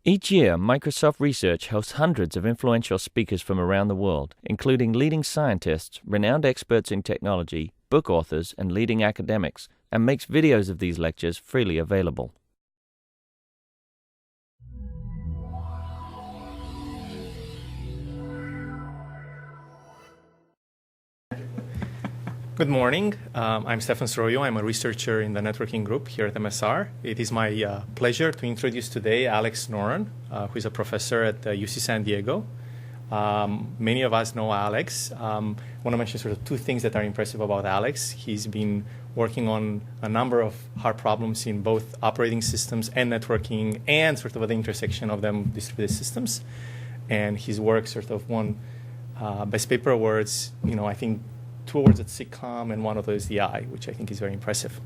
Each year, Microsoft Research hosts hundreds of influential speakers from around the world, including leading scientists, renowned experts in technology, book authors, and leading academics, and makes videos of these lectures freely available. Good morning. I'm Stefan Soroyo. I'm a researcher in the networking group here at MSR. It is my pleasure to introduce today Alex Noren, who is a professor at UC San Diego. Many of us know Alex. I want to mention sort of two things that are impressive about Alex. He's been working on a number of hard problems in both operating systems and networking, and sort of at the intersection of them, distributed systems. And his work sort of won Best Paper awards, I think 2 awards at SIGCOMM and 1 of those DI, which I think is very impressive.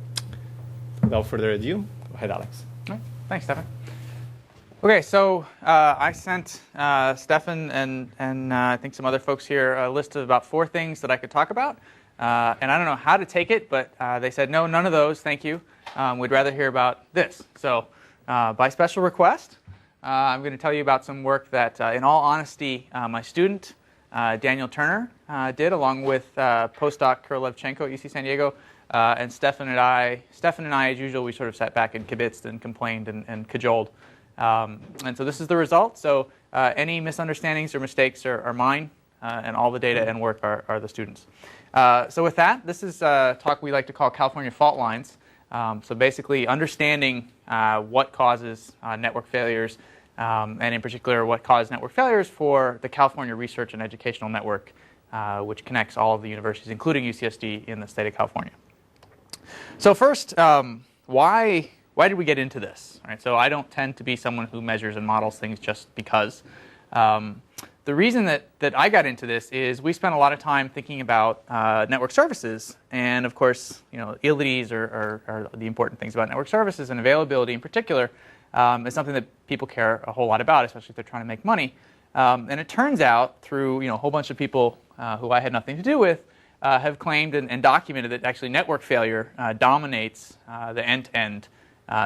Without further ado, go ahead, Alex. All right. Thanks, Stefan. Okay, so I sent Stefan and I think some other folks here a list of about 4 things that I could talk about. And I don't know how to take it, but they said, no, none of those, thank you. We'd rather hear about this. So by special request, I'm going to tell you about some work that, in all honesty, my student, Daniel Turner, did, along with postdoc Kurlevchenko at UC San Diego. And Stefan and I, as usual, we sort of sat back and kibitzed and complained and cajoled. And so this is the result. So any misunderstandings or mistakes are mine, and all the data and work are the students'. So with that, this is a talk we like to call California fault lines. So basically understanding what causes network failures, and in particular what caused network failures for the California Research and Educational Network, which connects all of the universities, including UCSD, in the state of California. So first, why did we get into this? Right, so I don't tend to be someone who measures and models things just because. The reason that I got into this is we spent a lot of time thinking about network services, and of course, ILDs are the important things about network services, and availability in particular is something that people care a whole lot about, especially if they're trying to make money. And it turns out, through a whole bunch of people who I had nothing to do with, have claimed and documented that actually network failure dominates the end-to-end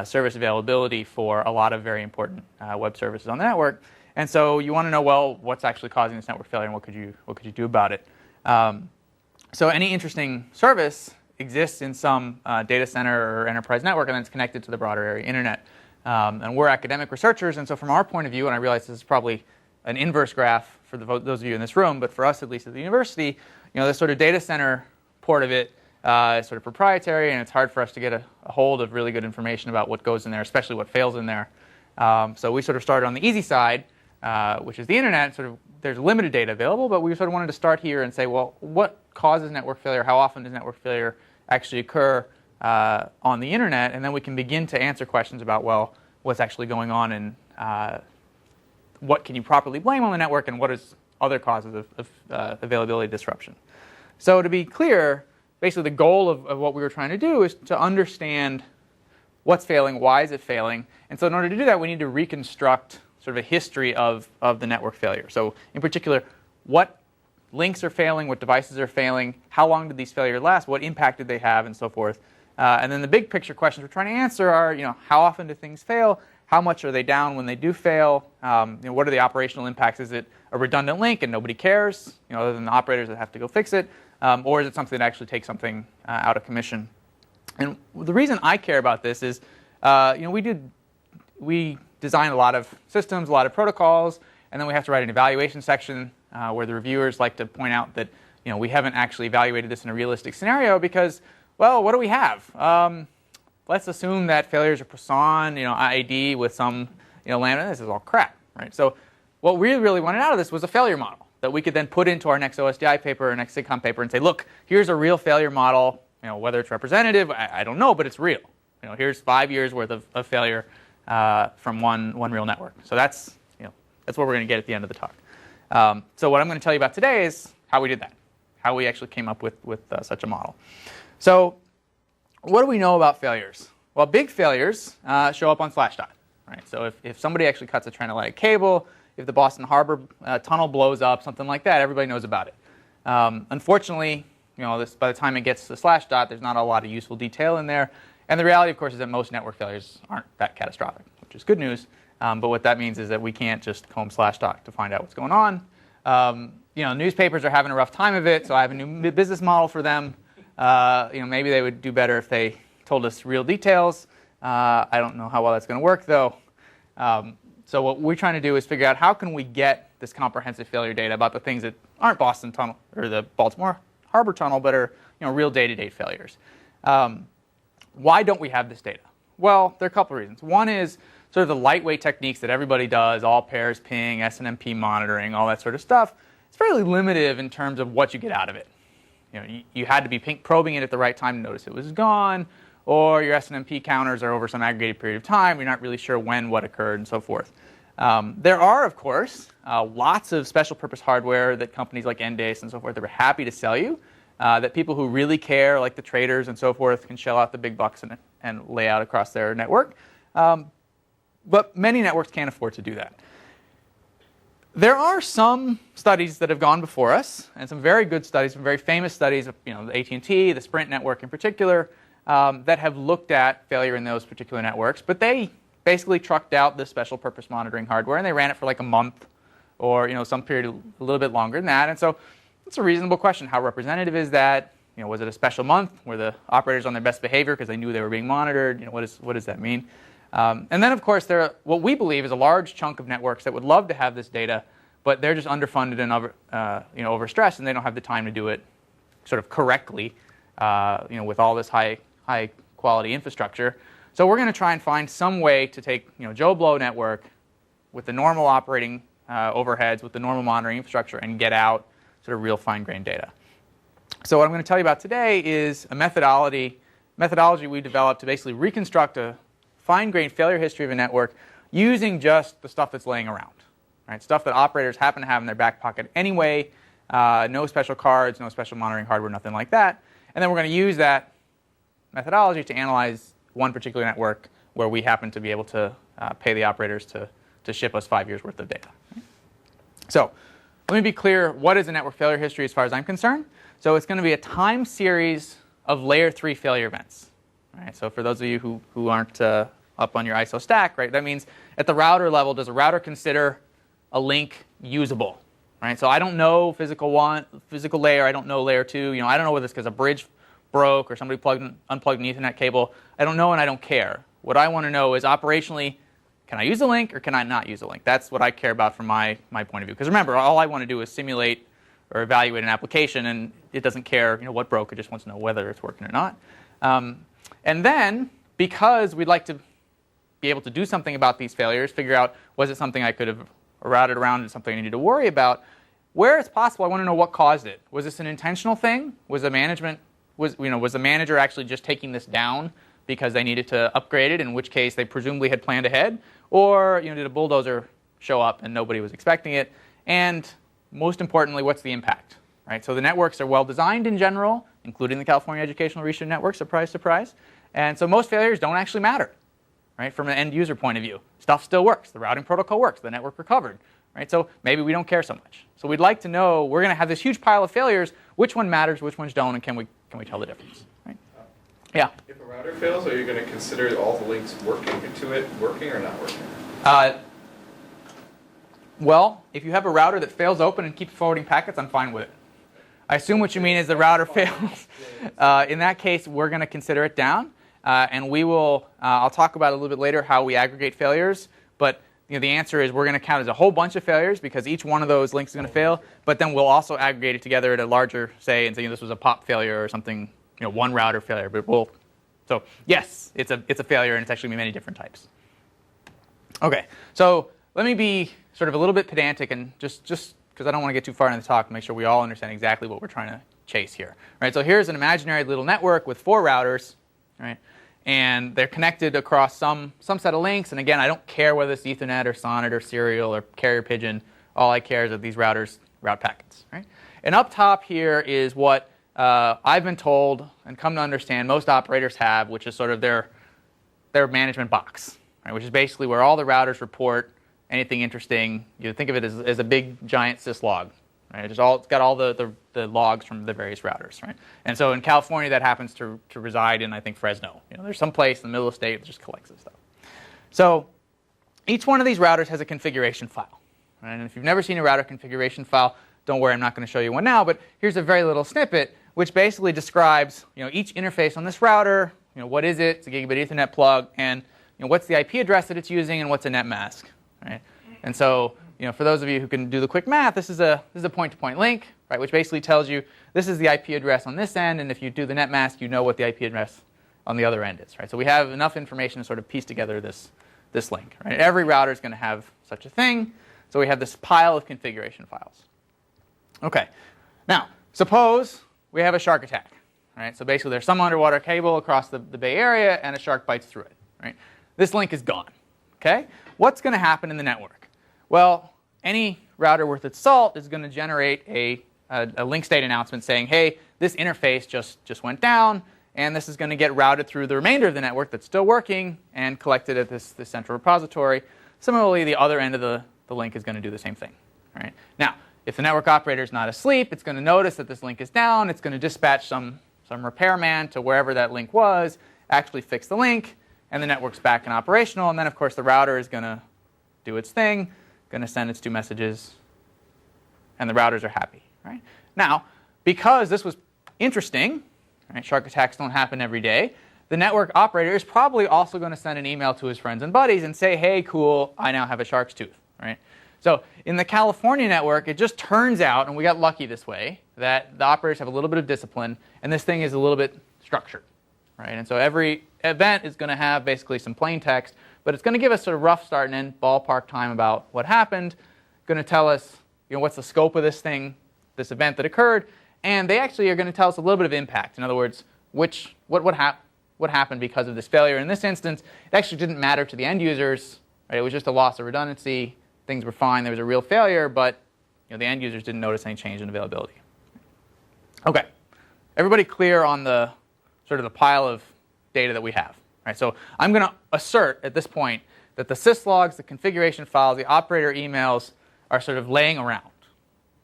service availability for a lot of very important web services on the network. And so you want to know, well, what's actually causing this network failure, and what could you do about it? So any interesting service exists in some data center or enterprise network, and then it's connected to the broader area internet. And we're academic researchers, and so from our point of view, and I realize this is probably an inverse graph for those of you in this room, but for us, at least at the university, this sort of data center port of it is sort of proprietary, and it's hard for us to get a hold of really good information about what goes in there, especially what fails in there. So we sort of started on the easy side, which is the internet. Sort of there's limited data available, but we sort of wanted to start here and say, well, what causes network failure? How often does network failure actually occur on the internet? And then we can begin to answer questions about, well, what's actually going on, and what can you properly blame on the network, and what is other causes of availability disruption. So to be clear, basically the goal of what we were trying to do is to understand what's failing, why is it failing, and so in order to do that, we need to reconstruct sort of a history of the network failure. So in particular, what links are failing, what devices are failing, how long did these failures last, what impact did they have, and so forth. And then the big picture questions we're trying to answer are, how often do things fail? How much are they down when they do fail? What are the operational impacts? Is it a redundant link and nobody cares, other than the operators that have to go fix it? Or is it something that actually takes something out of commission? And the reason I care about this is, we design a lot of systems, a lot of protocols, and then we have to write an evaluation section where the reviewers like to point out that we haven't actually evaluated this in a realistic scenario because, well, what do we have? Let's assume that failures are Poisson, IAD with some lambda. This is all crap, right? So what we really wanted out of this was a failure model that we could then put into our next OSDI paper or next SIGCOMM paper and say, look, here's a real failure model. Whether it's representative, I don't know, but it's real. Here's 5 years worth of failure from one real network. So that's what we're going to get at the end of the talk. So what I'm going to tell you about today is how we did that, how we actually came up with such a model. So what do we know about failures? Well, big failures show up on Slashdot. Right? So if somebody actually cuts a transatlantic cable, if the Boston Harbor tunnel blows up, something like that, everybody knows about it. Unfortunately, by the time it gets to Slashdot, there's not a lot of useful detail in there. And the reality, of course, is that most network failures aren't that catastrophic, which is good news. But what that means is that we can't just /doc to find out what's going on. Newspapers are having a rough time of it, so I have a new business model for them. Maybe they would do better if they told us real details. I don't know how well that's going to work, though. So what we're trying to do is figure out how can we get this comprehensive failure data about the things that aren't Boston Tunnel or the Baltimore Harbor Tunnel, but are real day-to-day failures. Why don't we have this data? Well, there are a couple of reasons. One is sort of the lightweight techniques that everybody does, all pairs ping, SNMP monitoring, all that sort of stuff. It's fairly limited in terms of what you get out of it. You had to be probing it at the right time to notice it was gone, or your SNMP counters are over some aggregated period of time. You're not really sure when what occurred and so forth. There are, of course, lots of special purpose hardware that companies like Endace and so forth are happy to sell you, that people who really care, like the traders and so forth, can shell out the big bucks and lay out across their network. But many networks can't afford to do that. There are some studies that have gone before us, and some very good studies, some very famous studies of the AT&T, the Sprint network in particular, that have looked at failure in those particular networks. But they basically trucked out the special purpose monitoring hardware, and they ran it for like a month or some period a little bit longer than that. And so it's a reasonable question. How representative is that? Was it a special month? Were the operators on their best behavior because they knew they were being monitored? What does that mean? And then, of course, there are what we believe is a large chunk of networks that would love to have this data, but they're just underfunded and overstressed, and they don't have the time to do it sort of correctly, with all this high quality infrastructure. So we're going to try and find some way to take Joe Blow network with the normal operating overheads, with the normal monitoring infrastructure, and get out sort of real fine-grained data. So what I'm going to tell you about today is a methodology we developed to basically reconstruct a fine-grained failure history of a network using just the stuff that's laying around, right? Stuff that operators happen to have in their back pocket anyway, no special cards, no special monitoring hardware, nothing like that. And then we're going to use that methodology to analyze one particular network where we happen to be able to pay the operators to ship us 5 years worth of data. So let me be clear, what is a network failure history as far as I'm concerned? So it's going to be a time series of layer 3 failure events. Right, so for those of you who aren't up on your ISO stack, right, that means at the router level, does a router consider a link usable? Right, so I don't know physical layer, I don't know layer 2. I don't know whether it's because a bridge broke or somebody unplugged an Ethernet cable. I don't know, and I don't care. What I want to know is operationally, can I use a link or can I not use a link? That's what I care about from my point of view. Because remember, all I want to do is simulate or evaluate an application, and it doesn't care what broke. It just wants to know whether it's working or not. And then, because we'd like to be able to do something about these failures, figure out, was it something I could have routed around and something I needed to worry about, where it's possible, I want to know what caused it. Was this an intentional thing? Was the manager actually just taking this down because they needed to upgrade it, in which case they presumably had planned ahead? Or did a bulldozer show up and nobody was expecting it? And most importantly, what's the impact? Right? So the networks are well designed in general, including the California Educational Research Network, surprise, surprise. And so most failures don't actually matter, right, from an end user point of view. Stuff still works. The routing protocol works. The network recovered. Right? So maybe we don't care so much. So we'd like to know, we're going to have this huge pile of failures, which one matters, which ones don't, and can we tell the difference? Right? Yeah? If a router fails, are you going to consider all the links working or not working? Well, if you have a router that fails open and keeps forwarding packets, I'm fine with it. I assume what you mean is the router fails. In that case, we're going to consider it down, and we will. I'll talk about a little bit later how we aggregate failures. But the answer is we're going to count as a whole bunch of failures because each one of those links is going to fail. But then we'll also aggregate it together at a larger say and say this was a POP failure or something, one router failure. But so yes, it's a failure, and it's actually many different types. Okay, so let me be sort of a little bit pedantic and just because I don't want to get too far into the talk, make sure we all understand exactly what we're trying to chase here. Right, so here's an imaginary little network with 4 routers, right, and they're connected across some set of links. And again, I don't care whether it's Ethernet or Sonnet or Serial or Carrier Pigeon. All I care is that these routers route packets. Right, and up top here is what I've been told and come to understand most operators have, which is sort of their management box, right, which is basically where all the routers report anything interesting. You think of it as a big giant syslog, right? It's got all the logs from the various routers, right? And so in California, that happens to reside in, I think, Fresno. There's some place in the middle of the state that just collects this stuff. So each one of these routers has a configuration file. Right? And if you've never seen a router configuration file, don't worry, I'm not going to show you one now, but here's a very little snippet which basically describes each interface on this router, what is it, it's a gigabit Ethernet plug, and what's the IP address that it's using, and what's a net mask. Right? And so for those of you who can do the quick math, this is a point-to-point link, right, which basically tells you this is the IP address on this end, and if you do the net mask, you know what the IP address on the other end is. Right? So we have enough information to sort of piece together this link. Right? Every router is going to have such a thing, so we have this pile of configuration files. Okay, now suppose we have a shark attack. Right? So basically there's some underwater cable across the Bay Area, and a shark bites through it. Right? This link is gone. Okay? What's going to happen in the network? Well, any router worth its salt is going to generate a link state announcement saying, hey, this interface just went down, and this is going to get routed through the remainder of the network that's still working and collected at this central repository. Similarly, the other end of the link is going to do the same thing. Right? Now, if the network operator is not asleep, it's going to notice that this link is down. It's going to dispatch some repairman to wherever that link was, actually fix the link, and the network's back and operational. And then, of course, the router is going to do its thing, going to send its 2 messages, and the routers are happy. Right? Now, because this was interesting, right, shark attacks don't happen every day, the network operator is probably also going to send an email to his friends and buddies and say, hey, cool, I now have a shark's tooth. Right? So in the California network, it just turns out, and we got lucky this way, that the operators have a little bit of discipline, and this thing is a little bit structured. Right? And so every event is going to have basically some plain text, but it's going to give us sort of rough start and end, ballpark time about what happened, going to tell us what's the scope of this thing, this event that occurred, and they actually are going to tell us a little bit of impact. In other words, what happened because of this failure. In this instance, it actually didn't matter to the end users. Right? It was just a loss of redundancy. Things were fine. There was a real failure, but the end users didn't notice any change in availability. Okay, everybody clear on the sort of the pile of data that we have? Right, so I'm going to assert at this point that the syslogs, the configuration files, the operator emails are sort of laying around.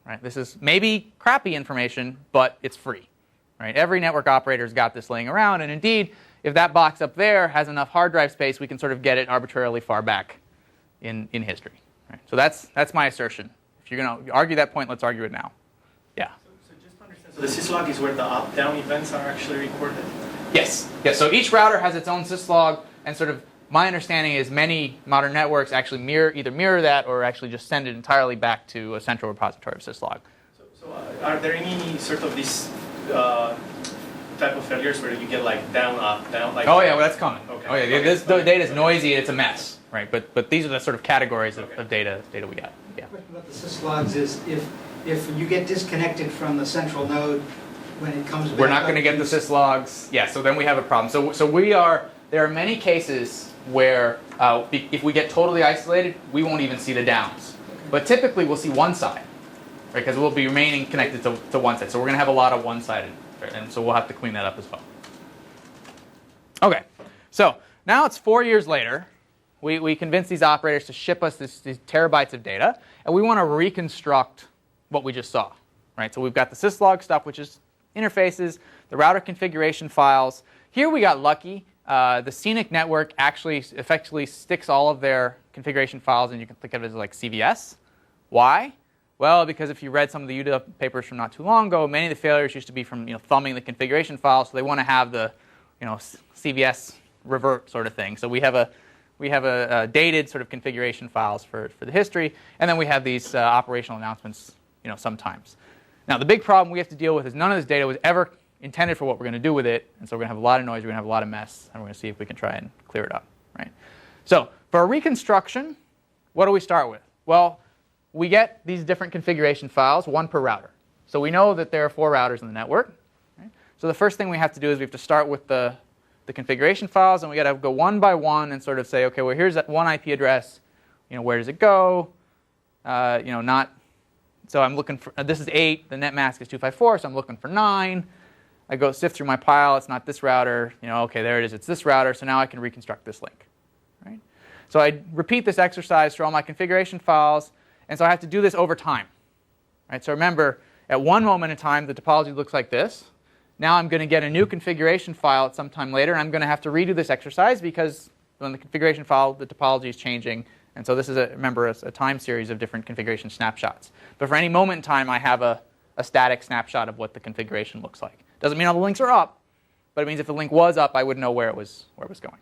Right? This is maybe crappy information, but it's free. Right? Every network operator's got this laying around, and indeed, if that box up there has enough hard drive space, we can sort of get it arbitrarily far back in history. Right? So that's my assertion. If you're going to argue that point, let's argue it now. Yeah? So just to understand, so the syslog is where the up-down events are actually recorded? Yes. Yes. So each router has its own syslog, and sort of my understanding is many modern networks actually either mirror that or actually just send it entirely back to a central repository of syslog. So are there any sort of these type of failures where you get like down, up, down? Like oh yeah, well, that's common. Okay. Oh yeah, okay. This data is noisy. It's a mess, right? But these are the sort of categories of data we got. Yeah. The question about the syslogs is if you get disconnected from the central node when it comes back, we're not going to get the syslogs. Yeah, so then we have a problem. There are many cases where if we get totally isolated, we won't even see the downs. But typically we'll see one side, right? Because we'll be remaining connected to one side. So we're going to have a lot of one-sided, right? And so we'll have to clean that up as well. Okay, so now it's 4 years later. We convinced these operators to ship us these terabytes of data, and we want to reconstruct what we just saw, right? So we've got the syslog stuff, which is interfaces, the router configuration files. Here we got lucky. The Scenic Network actually effectively sticks all of their configuration files, and you can think of it as like CVS. Why? Well, because if you read some of the UW papers from not too long ago, many of the failures used to be from thumbing the configuration file, so they want to have the CVS revert sort of thing. So we have a dated sort of configuration files for the history, and then we have these operational announcements sometimes. Now the big problem we have to deal with is none of this data was ever intended for what we're going to do with it, and so we're going to have a lot of noise, we're going to have a lot of mess, and we're going to see if we can try and clear it up. Right? So for a reconstruction, what do we start with? Well, we get these different configuration files, one per router. So we know that there are 4 routers in the network. Right? So the first thing we have to do is we have to start with the configuration files, and we got to go one by one and sort of say, okay, well here's that one IP address. Where does it go? So I'm looking for this is 8. The net mask is 254, so I'm looking for 9. I go sift through my pile. It's not this router. Okay, there it is. It's this router. So now I can reconstruct this link. Right? So I repeat this exercise for all my configuration files, and so I have to do this over time. Right? So remember, at one moment in time, the topology looks like this. Now I'm going to get a new configuration file at some time later, and I'm going to have to redo this exercise because on the configuration file, the topology is changing, And so this is, remember, a time series of different configuration snapshots. But for any moment in time, I have a static snapshot of what the configuration looks like. Doesn't mean all the links are up, but it means if the link was up, I would know where it was going.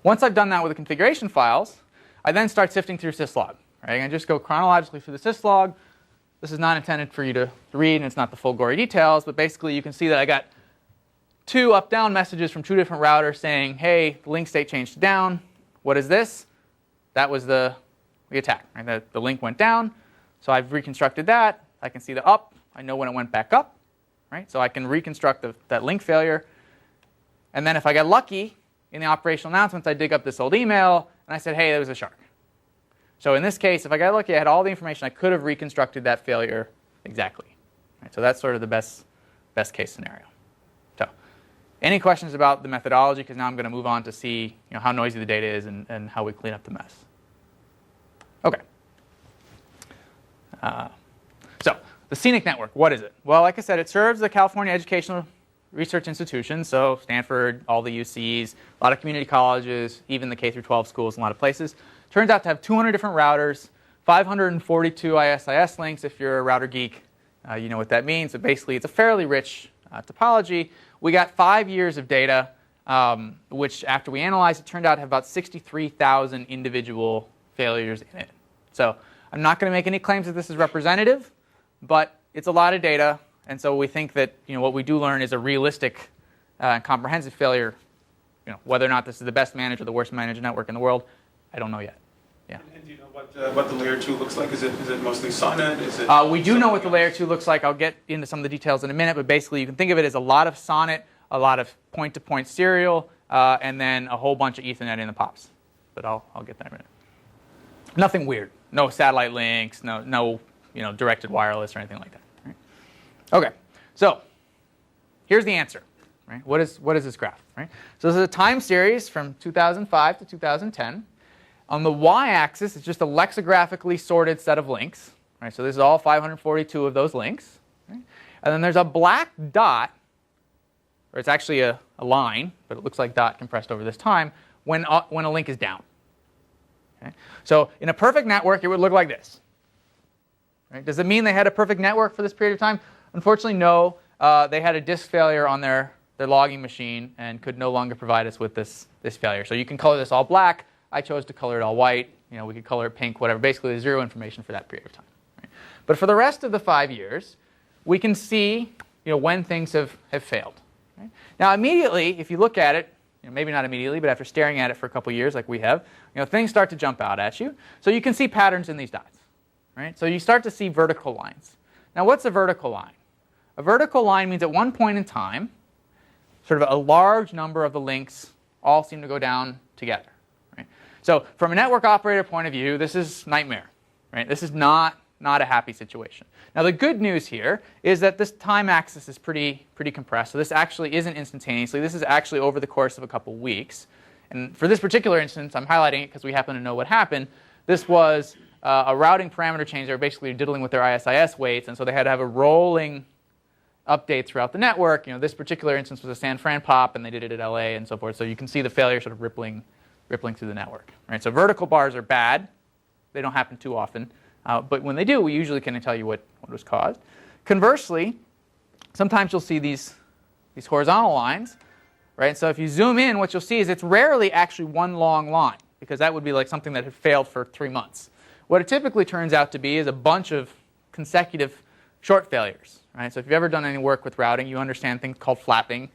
Once I've done that with the configuration files, I then start sifting through syslog. Right? I just go chronologically through the syslog. This is not intended for you to read, and it's not the full gory details, but basically you can see that I got 2 up-down messages from 2 different routers saying, hey, the link state changed to down. What is this? That was the attack. Right? The link went down, so I've reconstructed that. I can see the up. I know when it went back up. Right? So I can reconstruct that link failure. And then if I get lucky, in the operational announcements, I dig up this old email, and I said, hey, there was a shark. So in this case, if I got lucky, I had all the information. I could have reconstructed that failure exactly. Right? So that's sort of the best case scenario. So any questions about the methodology? Because now I'm going to move on to see how noisy the data is and how we clean up the mess. OK. So the Scenic Network, what is it? Well, like I said, it serves the California Educational Research Institutions, so Stanford, all the UCs, a lot of community colleges, even the K-12 schools in a lot of places. Turns out to have 200 different routers, 542 ISIS links. If you're a router geek, you know what that means. So basically, it's a fairly rich topology. We got 5 years of data, which after we analyzed, it turned out to have about 63,000 individual failures in it. So I'm not going to make any claims that this is representative, but it's a lot of data. And so we think that what we do learn is a realistic and comprehensive failure. Whether or not this is the best managed or the worst managed network in the world, I don't know yet. Yeah. And do you know what the layer 2 looks like? Is it mostly Sonnet? Is it? We do know what the layer 2 looks like. I'll get into some of the details in a minute, but basically you can think of it as a lot of Sonnet, a lot of point-to-point serial, and then a whole bunch of Ethernet in the POPs. But I'll get there in a minute. Nothing weird. No satellite links. No directed wireless or anything like that. Right? Okay. So here's the answer. Right? What is this graph? Right? So this is a time series from 2005 to 2010. On the y-axis, it's just a lexigraphically sorted set of links. Right? So this is all 542 of those links. Right? And then there's a black dot, or it's actually a line, but it looks like dot compressed over this time, when a link is down. Okay? So in a perfect network, it would look like this. Right? Does it mean they had a perfect network for this period of time? Unfortunately, no. They had a disk failure on their logging machine and could no longer provide us with this failure. So you can color this all black. I chose to color it all white. We could color it pink, whatever. Basically, there's zero information for that period of time. Right? But for the rest of the 5 years, we can see when things have failed. Right? Now, immediately, if you look at it, maybe not immediately, but after staring at it for a couple years like we have, things start to jump out at you. So you can see patterns in these dots. Right? So you start to see vertical lines. Now, what's a vertical line? A vertical line means at one point in time, sort of a large number of the links all seem to go down together. Right? So from a network operator point of view, this is nightmare. Right? This is not a happy situation. Now, the good news here is that this time axis is pretty compressed. So this actually isn't instantaneously. This is actually over the course of a couple weeks. And for this particular instance, I'm highlighting it because we happen to know what happened. This was a routing parameter change. They were basically diddling with their ISIS weights, and so they had to have a rolling update throughout the network. This particular instance was a San Fran pop, and they did it at LA and so forth. So you can see the failure sort of rippling through the network. Right? So vertical bars are bad. They don't happen too often. But when they do, we usually can tell you what was caused. Conversely, sometimes you'll see these horizontal lines. Right? So if you zoom in, what you'll see is it's rarely actually one long line, because that would be like something that had failed for 3 months. What it typically turns out to be is a bunch of consecutive short failures. Right? So if you've ever done any work with routing, you understand things called flapping.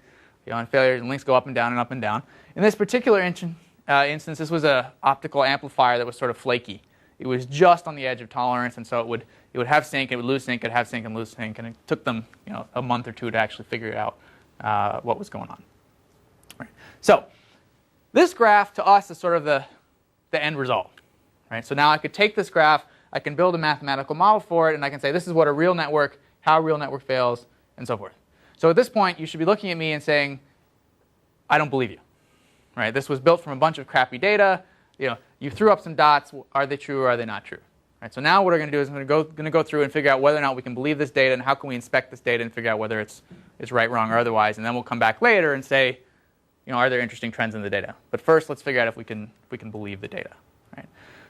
And failures and links go up and down and up and down. In this particular instance, this was an optical amplifier that was sort of flaky. It was just on the edge of tolerance, and so it would have sync, it would lose sync, it would have sync and lose sync, and it took them a month or two to actually figure out what was going on. Right. So this graph to us is sort of the end result. Right? So now I could take this graph, I can build a mathematical model for it, and I can say this is what a real network, how a real network fails, and so forth. So at this point, you should be looking at me and saying, I don't believe you. Right? This was built from a bunch of crappy data. You threw up some dots. Are they true or are they not true? Right? So now what we're going to do is I'm going to go through and figure out whether or not we can believe this data and how can we inspect this data and figure out whether it's right, wrong, or otherwise. And then we'll come back later and say, are there interesting trends in the data? But first, let's figure out if we can believe the data.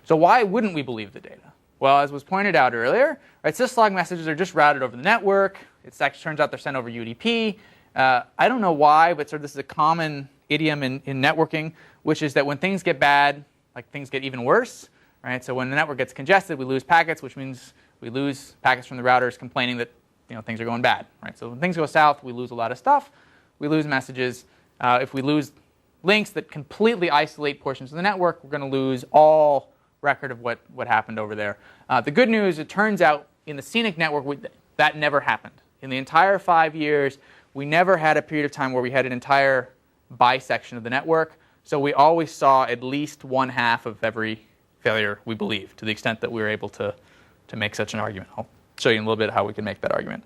So why wouldn't we believe the data? Well, as was pointed out earlier, right, syslog messages are just routed over the network. It actually turns out they're sent over UDP. I don't know why, but this is a common idiom in networking, which is that when things get bad, like things get even worse. Right? So when the network gets congested, we lose packets, which means we lose packets from the routers complaining that things are going bad. Right? So when things go south, we lose a lot of stuff. We lose messages. If we lose links that completely isolate portions of the network, we're going to lose all record of what happened over there. The good news, it turns out in the Scenic Network, that never happened. In the entire 5 years, we never had a period of time where we had an entire bisection of the network. So we always saw at least 1/2 of every failure, we believe, to the extent that we were able to make such an argument. I'll show you in a little bit how we can make that argument.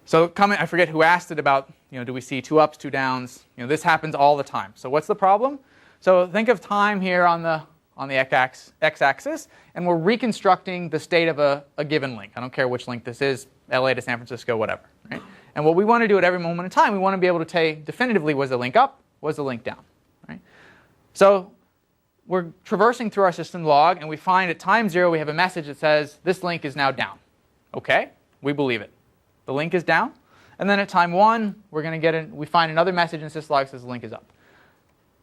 So comment, I forget who asked it about, do we see 2 ups, 2 downs? This happens all the time. So what's the problem? So think of time here on the x-axis, and we're reconstructing the state of a given link. I don't care which link this is, LA to San Francisco, whatever. Right? And what we want to do at every moment in time, we want to be able to say definitively, was the link up, was the link down? Right? So we're traversing through our system log, and we find at time 0 we have a message that says this link is now down. Okay, we believe it. The link is down. And then at time 1, we find another message in syslog that says the link is up.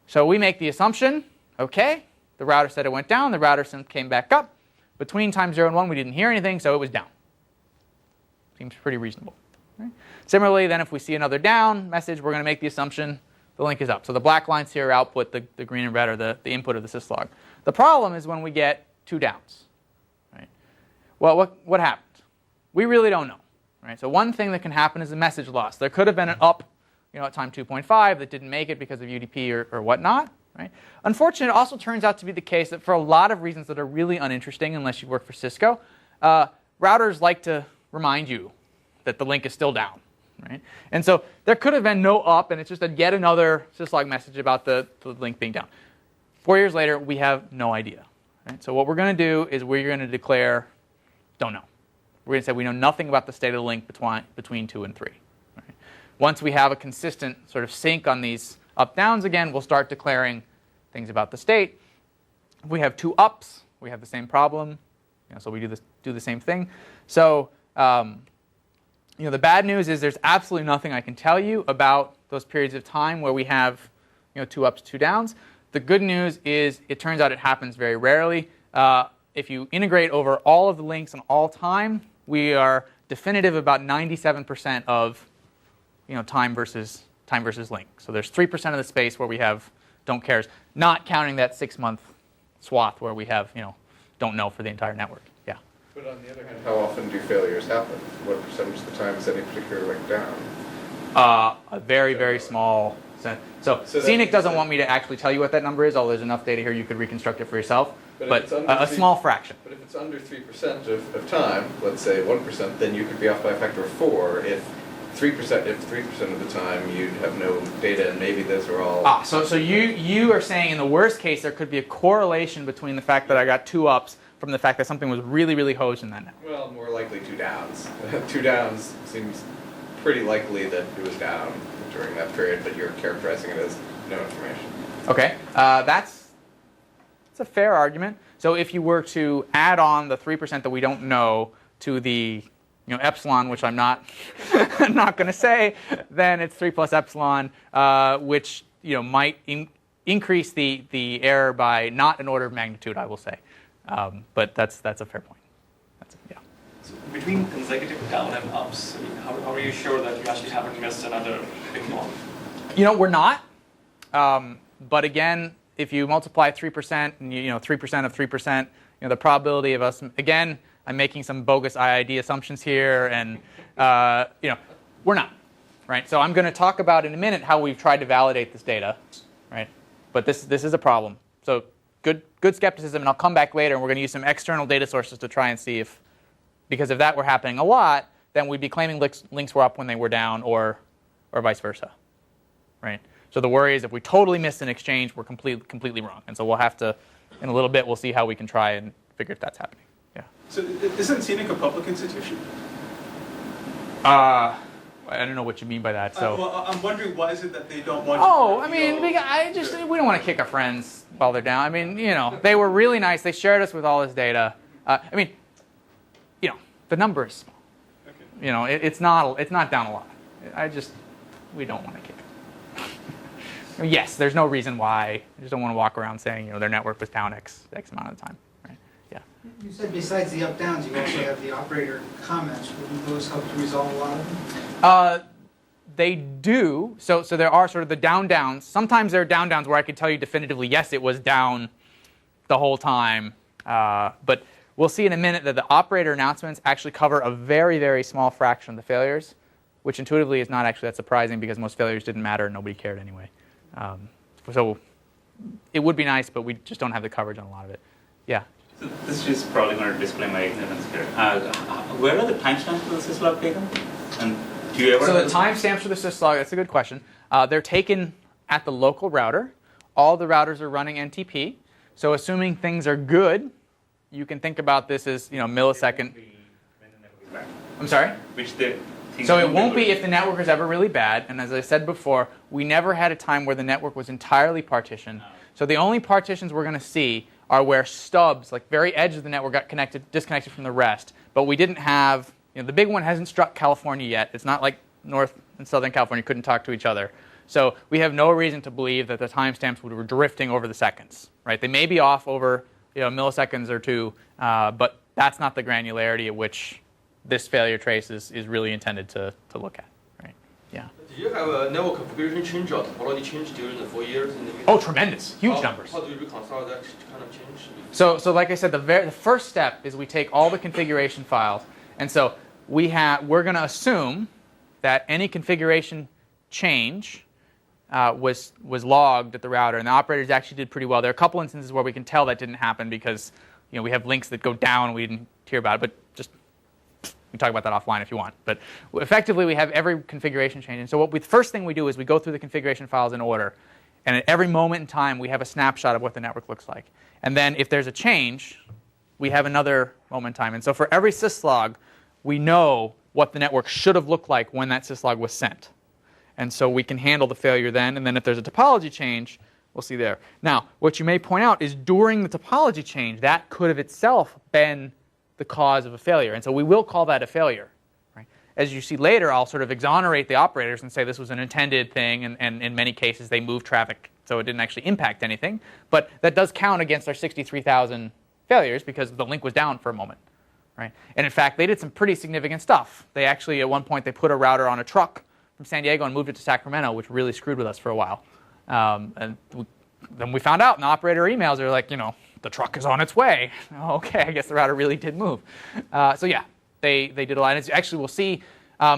So we make the assumption, okay, the router said it went down, the router came back up. Between time 0 and 1, we didn't hear anything, so it was down. Seems pretty reasonable. Right? Similarly, then if we see another down message, we're going to make the assumption the link is up. So the black lines here output the green and red are the input of the syslog. The problem is when we get 2 downs. Right? Well, what happened? We really don't know. Right? So one thing that can happen is a message loss. There could have been an up at time 2.5 that didn't make it because of UDP or whatnot. Right? Unfortunately, it also turns out to be the case that for a lot of reasons that are really uninteresting unless you work for Cisco, routers like to remind you that the link is still down. Right? And so there could have been no up, and it's just yet another syslog message about the link being down. 4 years later, we have no idea. Right? So what we're going to do is we're going to declare, don't know. We're going to say we know nothing about the state of the link between 2 and 3. Right? Once we have a consistent sort of sync on these up-downs again, we'll start declaring things about the state. If we have 2 ups, we have the same problem. So we do the same thing. So the bad news is there's absolutely nothing I can tell you about those periods of time where we have 2 ups, 2 downs. The good news is it turns out it happens very rarely. If you integrate over all of the links and all time, we are definitive about 97% of time versus link. So there's 3% of the space where we have don't cares, not counting that 6-month swath where we have don't know for the entire network. Yeah. But on the other hand, how often do failures happen? What percentage of the time is any particular link down? A very, very small percent. So Scenic doesn't want me to actually tell you what that number is, although there's enough data here you could reconstruct it for yourself. But a small fraction. But if it's under 3% of time, let's say 1%, then you could be off by a factor of 4. If 3% of the time you'd have no data, and maybe those are all. So you are saying in the worst case there could be a correlation between the fact that I got 2 ups from the fact that something was really, really hosed in that network. Well, more likely 2 downs. 2 downs seems pretty likely that it was down during that period, but you're characterizing it as no information. Okay, that's a fair argument. So if you were to add on the 3% that we don't know to the epsilon, which I'm not not going to say, then it's 3 plus epsilon, which might increase the error by not an order of magnitude, I will say. But that's a fair point. Yeah. So between consecutive down and ups, how are you sure that you actually haven't missed another big one? We're not. But again, if you multiply 3% and 3% of 3%, the probability of us, again, I'm making some bogus IID assumptions here, and we're not, right? So I'm going to talk about in a minute how we've tried to validate this data, right? But this is a problem. So good skepticism, and I'll come back later, and we're going to use some external data sources to try and see if, because if that were happening a lot, then we'd be claiming links were up when they were down, or vice versa, right? So the worry is if we totally miss an exchange, we're completely wrong, and so we'll have to, in a little bit, we'll see how we can try and figure if that's happening. Yeah. So isn't Scenic a public institution? I don't know what you mean by that. So. Well, I'm wondering why is it that they don't want Oh, you I to mean, know- we don't want to kick our friends while they're down. I mean, they were really nice. They shared us with all this data. The number is small. Okay. It's not down a lot. We don't want to kick it. Yes, there's no reason why. I just don't want to walk around saying, their network was down X amount of the time. Right? Yeah. You said besides the up-downs, you also have the operator comments. Wouldn't those help to resolve a lot of them? They do. So there are sort of the down-downs. Sometimes there are down-downs where I could tell you definitively, yes, it was down the whole time. But we'll see in a minute that the operator announcements actually cover a very, very small fraction of the failures, which intuitively is not actually that surprising because most failures didn't matter and nobody cared anyway. So it would be nice, but we just don't have the coverage on a lot of it. Yeah? So this is probably going to display my ignorance here. Where are the timestamps for the syslog taken? And do you ever? So the timestamps for the syslog, that's a good question. They're taken at the local router. All the routers are running NTP. So assuming things are good, you can think about this as millisecond. I'm sorry? So it won't be if the network is ever really bad. And as I said before, we never had a time where the network was entirely partitioned. So the only partitions we're going to see are where stubs, like very edge of the network, got disconnected from the rest. But we didn't have, the big one hasn't struck California yet. It's not like North and Southern California couldn't talk to each other. So we have no reason to believe that the timestamps were drifting over the seconds. Right? They may be off over milliseconds or two, but that's not the granularity at which this failure trace is really intended to look at. Right? Yeah. Did you have a network configuration change or topology change during the 4 years? Oh, tremendous. Huge numbers. How do you reconcile that kind of change? So like I said, the first step is we take all the configuration files. And so we're going to assume that any configuration change was logged at the router. And the operators actually did pretty well. There are a couple instances where we can tell that didn't happen because we have links that go down and we didn't hear about it. But just we can talk about that offline if you want. But effectively, we have every configuration change. And so the first thing we do is we go through the configuration files in order. And at every moment in time, we have a snapshot of what the network looks like. And then if there's a change, we have another moment in time. And so for every syslog, we know what the network should have looked like when that syslog was sent. And so we can handle the failure then. And then if there's a topology change, we'll see there. Now, what you may point out is during the topology change, that could have itself been the cause of a failure. And so we will call that a failure. Right? As you see later, I'll sort of exonerate the operators and say this was an intended thing. And in many cases, they moved traffic, so it didn't actually impact anything. But that does count against our 63,000 failures because the link was down for a moment. Right? And in fact, they did some pretty significant stuff. They actually, at one point, they put a router on a truck from San Diego and moved it to Sacramento, which really screwed with us for a while. And then we found out in the operator emails, they're like, the truck is on its way. Okay, I guess the router really did move. So yeah, they did a lot. And actually, we'll see.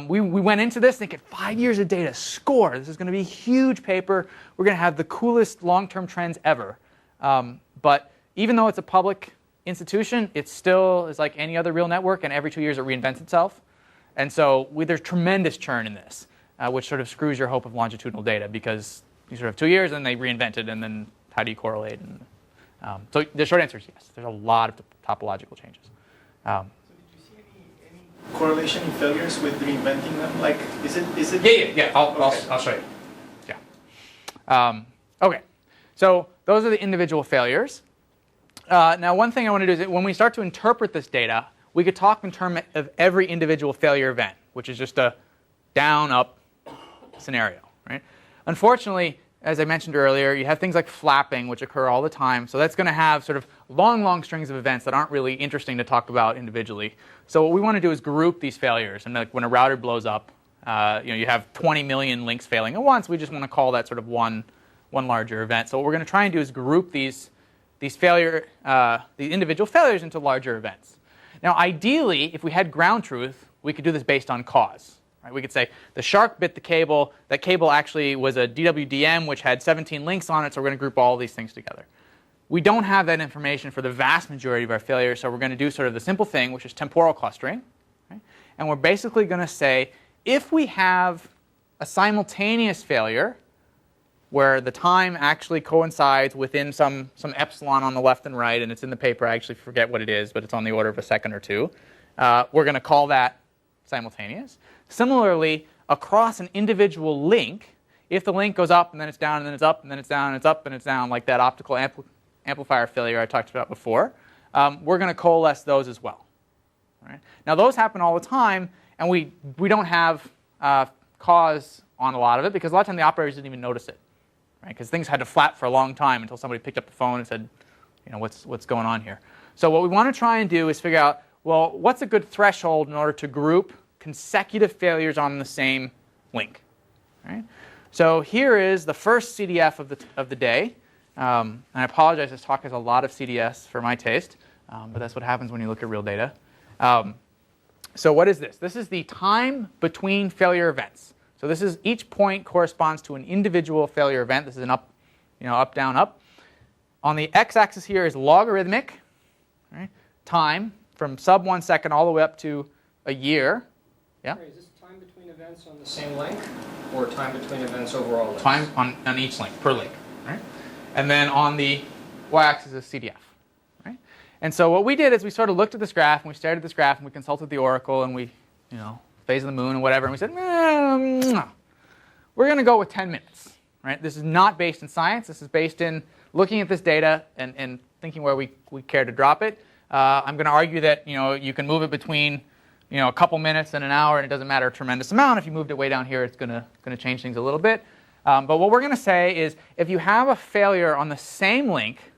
We went into this thinking 5 years of data, score. This is going to be a huge paper. We're going to have the coolest long-term trends ever. But even though it's a public institution, it still is like any other real network, and every 2 years it reinvents itself. And so there's tremendous churn in this, which sort of screws your hope of longitudinal data because you sort of have 2 years and they reinvent it, and then how do you correlate? And, so the short answer is yes. There's a lot of topological changes. So did you see any correlation in failures with reinventing them? Like, is it? Yeah. I'll show you. Yeah. Okay. So those are the individual failures. Now, one thing I want to do is that when we start to interpret this data, we could talk in terms of every individual failure event, which is just a down-up scenario. Right? Unfortunately, as I mentioned earlier, you have things like flapping, which occur all the time. So that's going to have sort of long strings of events that aren't really interesting to talk about individually. So what we want to do is group these failures. And like when a router blows up, you have 20 million links failing at once. We just want to call that sort of one larger event. So what we're going to try and do is group these individual failures into larger events. Now, ideally, if we had ground truth, we could do this based on cause. Right? We could say the shark bit the cable. That cable actually was a DWDM, which had 17 links on it, so we're going to group all these things together. We don't have that information for the vast majority of our failures, so we're going to do sort of the simple thing, which is temporal clustering. Right? And we're basically going to say, if we have a simultaneous failure, where the time actually coincides within some epsilon on the left and right, and it's in the paper. I actually forget what it is, but it's on the order of a second or two. We're going to call that simultaneous. Similarly, across an individual link, if the link goes up and then it's down and then it's up and then it's down and it's up and it's down, like that optical amplifier failure I talked about before, we're going to coalesce those as well. Right? Now those happen all the time, and we don't have cause on a lot of it because a lot of times the operators didn't even notice it, right? Because things had to flap for a long time until somebody picked up the phone and said, what's going on here? So what we want to try and do is figure out, well, what's a good threshold in order to group consecutive failures on the same link? Right? So here is the first CDF of the day. And I apologize, this talk has a lot of CDS for my taste, but that's what happens when you look at real data. So what is this? This is the time between failure events. So this is each point corresponds to an individual failure event. This is an up, up, down, up. On the x-axis here is logarithmic, right? Time from sub 1 second all the way up to a year. Yeah? Is this time between events on the same link, or time between events over all links? Time on each link, per link. Right? And then on the y-axis is CDF. Right? And so what we did is we sort of looked at this graph, and we stared at this graph, and we consulted the oracle, and we, phase of the moon and whatever, and we said, we're going to go with 10 minutes. Right? This is not based in science. This is based in looking at this data and thinking where we care to drop it. I'm going to argue that you can move it between a couple minutes and an hour, and it doesn't matter a tremendous amount. If you moved it way down here, it's going to change things a little bit. But what we're going to say is if you have a failure on the same link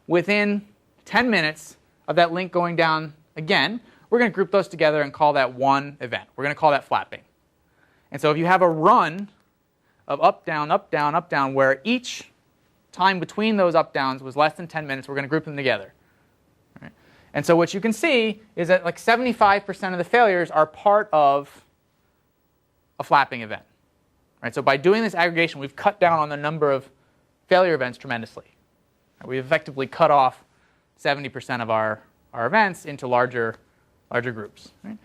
within 10 minutes of that link going down again, we're going to group those together and call that one event. We're going to call that flapping. And so if you have a run of up, down, up, down, up, down, where each time between those up, downs was less than 10 minutes, we're going to group them together. Right? And so what you can see is that like 75% of the failures are part of a flapping event. Right? So by doing this aggregation, we've cut down on the number of failure events tremendously. Right? We've effectively cut off 70% of our events into larger groups. Right?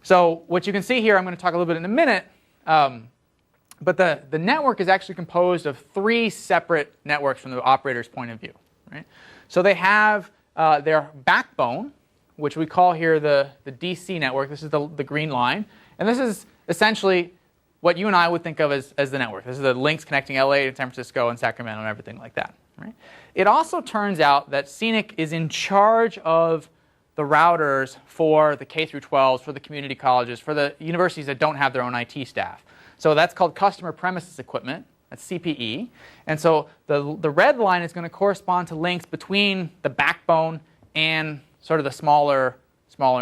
So what you can see here, I'm going to talk a little bit in a minute, but the network is actually composed of 3 separate networks from the operator's point of view. Right? So they have their backbone, which we call here the DC network. This is the green line. And this is essentially what you and I would think of as the network. This is the links connecting LA to San Francisco and Sacramento and everything like that. Right? It also turns out that Scenic is in charge of the routers for the K through 12s, for the community colleges, for the universities that don't have their own IT staff. So that's called customer premises equipment. That's CPE. And so the red line is going to correspond to links between the backbone and sort of the smaller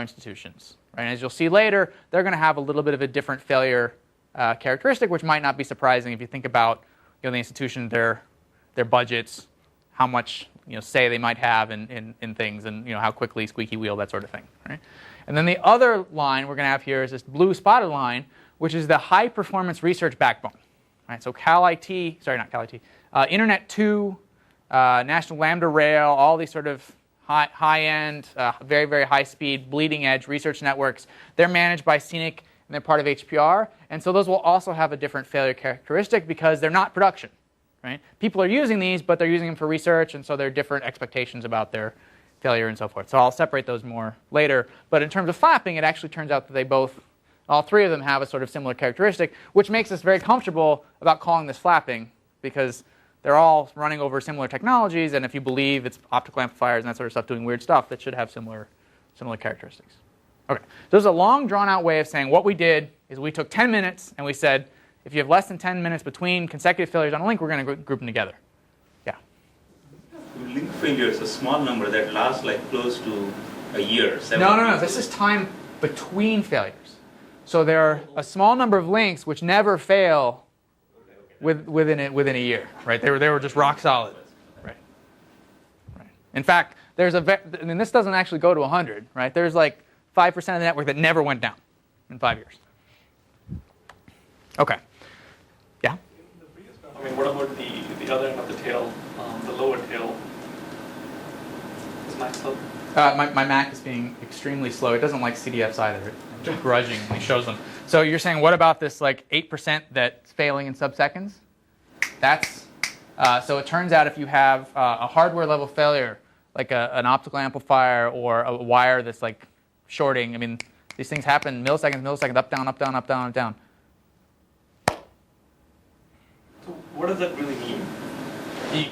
institutions. Right? And as you'll see later, they're going to have a little bit of a different failure characteristic, which might not be surprising if you think about the institution, their budgets, how much say they might have in things, and how quickly squeaky wheel, that sort of thing. Right? And then the other line we're going to have here is this blue spotted line, which is the high performance research backbone. Right? So Internet 2, National Lambda Rail, all these sort of high-end, very, very high-speed, bleeding-edge research networks. They're managed by Scenic, and they're part of HPR. And so those will also have a different failure characteristic because they're not production. Right? People are using these, but they're using them for research, and so there are different expectations about their failure and so forth. So I'll separate those more later. But in terms of flapping, it actually turns out that all 3 of them have a sort of similar characteristic, which makes us very comfortable about calling this flapping because they're all running over similar technologies, and if you believe it's optical amplifiers and that sort of stuff doing weird stuff, that should have similar characteristics. Okay, so this is a long, drawn-out way of saying what we did is we took 10 minutes and we said, if you have less than 10 minutes between consecutive failures on a link, we're going to group them together. Yeah? Link failure is a small number that lasts like close to a year. No. This is time between failures. So there are a small number of links which never fail within a year. Right? They were just rock solid. Right. In fact, this doesn't actually go to 100. Right? There's like 5% of the network that never went down in 5 years. Okay. Yeah? I mean, what about the other end of the tail, the lower tail? Is Mac slow? My Mac is being extremely slow. It doesn't like CDFs either. It grudgingly shows them. So you're saying, what about this like 8% that's failing in sub-seconds? So it turns out if you have a hardware level failure, like an optical amplifier or a wire that's like shorting, I mean, these things happen milliseconds, up, down, up, down, up, down, up, down. What does that really mean?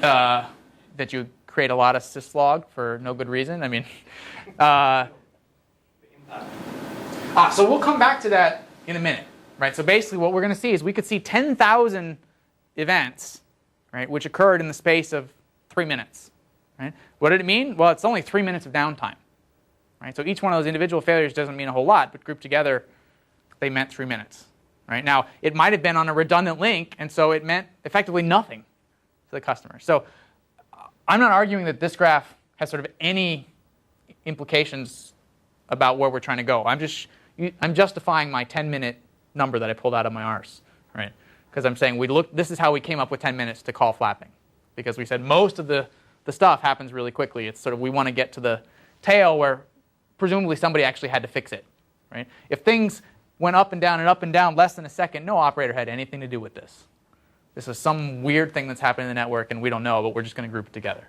That you create a lot of syslog for no good reason. I mean, so we'll come back to that in a minute, right? So basically what we're going to see is we could see 10,000 events, right, which occurred in the space of 3 minutes, right? What did it mean? Well, it's only 3 minutes of downtime, right? So each one of those individual failures doesn't mean a whole lot, but grouped together, they meant 3 minutes, right? Now, it might have been on a redundant link, and so it meant effectively nothing to the customer. So I'm not arguing that this graph has sort of any implications about where we're trying to go. I'm justifying my 10-minute number that I pulled out of my arse, right? Because I'm saying this is how we came up with 10 minutes to call flapping, because we said most of the stuff happens really quickly. It's sort of we want to get to the tail where presumably somebody actually had to fix it, right? If things went up and down less than a second, no operator had anything to do with this. This is some weird thing that's happening in the network, and we don't know, but we're just going to group it together.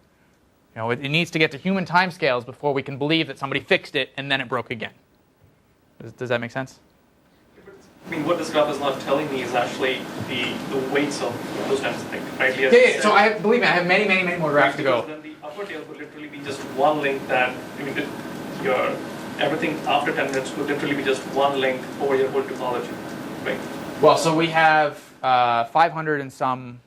You know, it needs to get to human timescales before we can believe that somebody fixed it and then it broke again. Does that make sense? I mean, what this graph is not telling me is actually the weights of those kinds of things, right? Yeah. So believe me, I have many more graphs to go. Then the upper tail would literally be just one link that, your everything after 10 minutes would literally be just one link over your whole topology, right? Well, so we have 500 and some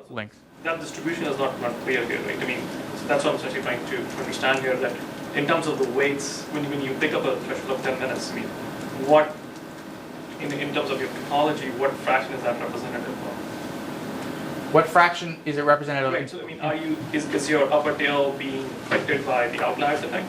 links. That distribution is not clear here, right? I mean, so that's what I'm essentially trying to understand here, that in terms of the weights, when you pick up a threshold of 10 minutes, I mean, what, in terms of your topology, what fraction is that representative of? What fraction is it representative of? Right, so I mean, is your upper tail being affected by the outliers effect?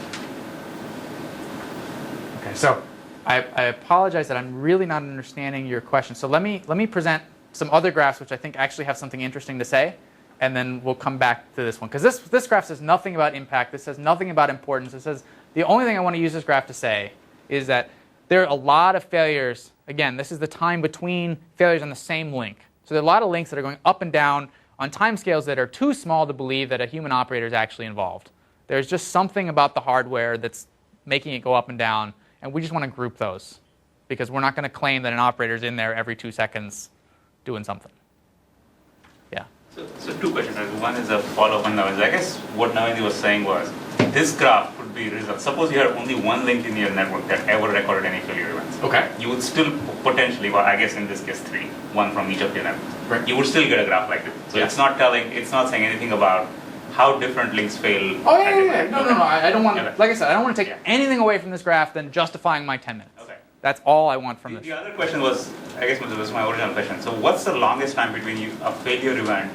Okay, so I apologize that I'm really not understanding your question. So let me present some other graphs which I think actually have something interesting to say, and then we'll come back to this one. Because this graph says nothing about impact. This says nothing about importance. It says the only thing I want to use this graph to say is that there are a lot of failures. Again, this is the time between failures on the same link. So there are a lot of links that are going up and down on timescales that are too small to believe that a human operator is actually involved. There's just something about the hardware that's making it go up and down, and we just want to group those because we're not going to claim that an operator is in there every 2 seconds doing something. Yeah. So two questions. One is a follow-up on Navin. I guess what Navin was saying was this graph could be result. Suppose you had only one link in your network that ever recorded any failure events. Okay. You would still potentially, well, I guess in this case 3, one from each of your networks. Right. You would still get a graph like this. So it's not saying anything about how different links fail. Oh yeah. No. I don't want. Like I said, I don't want to take anything away from this graph than justifying my 10 minutes. Okay. That's all I want from this. The other question was, I guess this was my original question. So what's the longest time between a failure event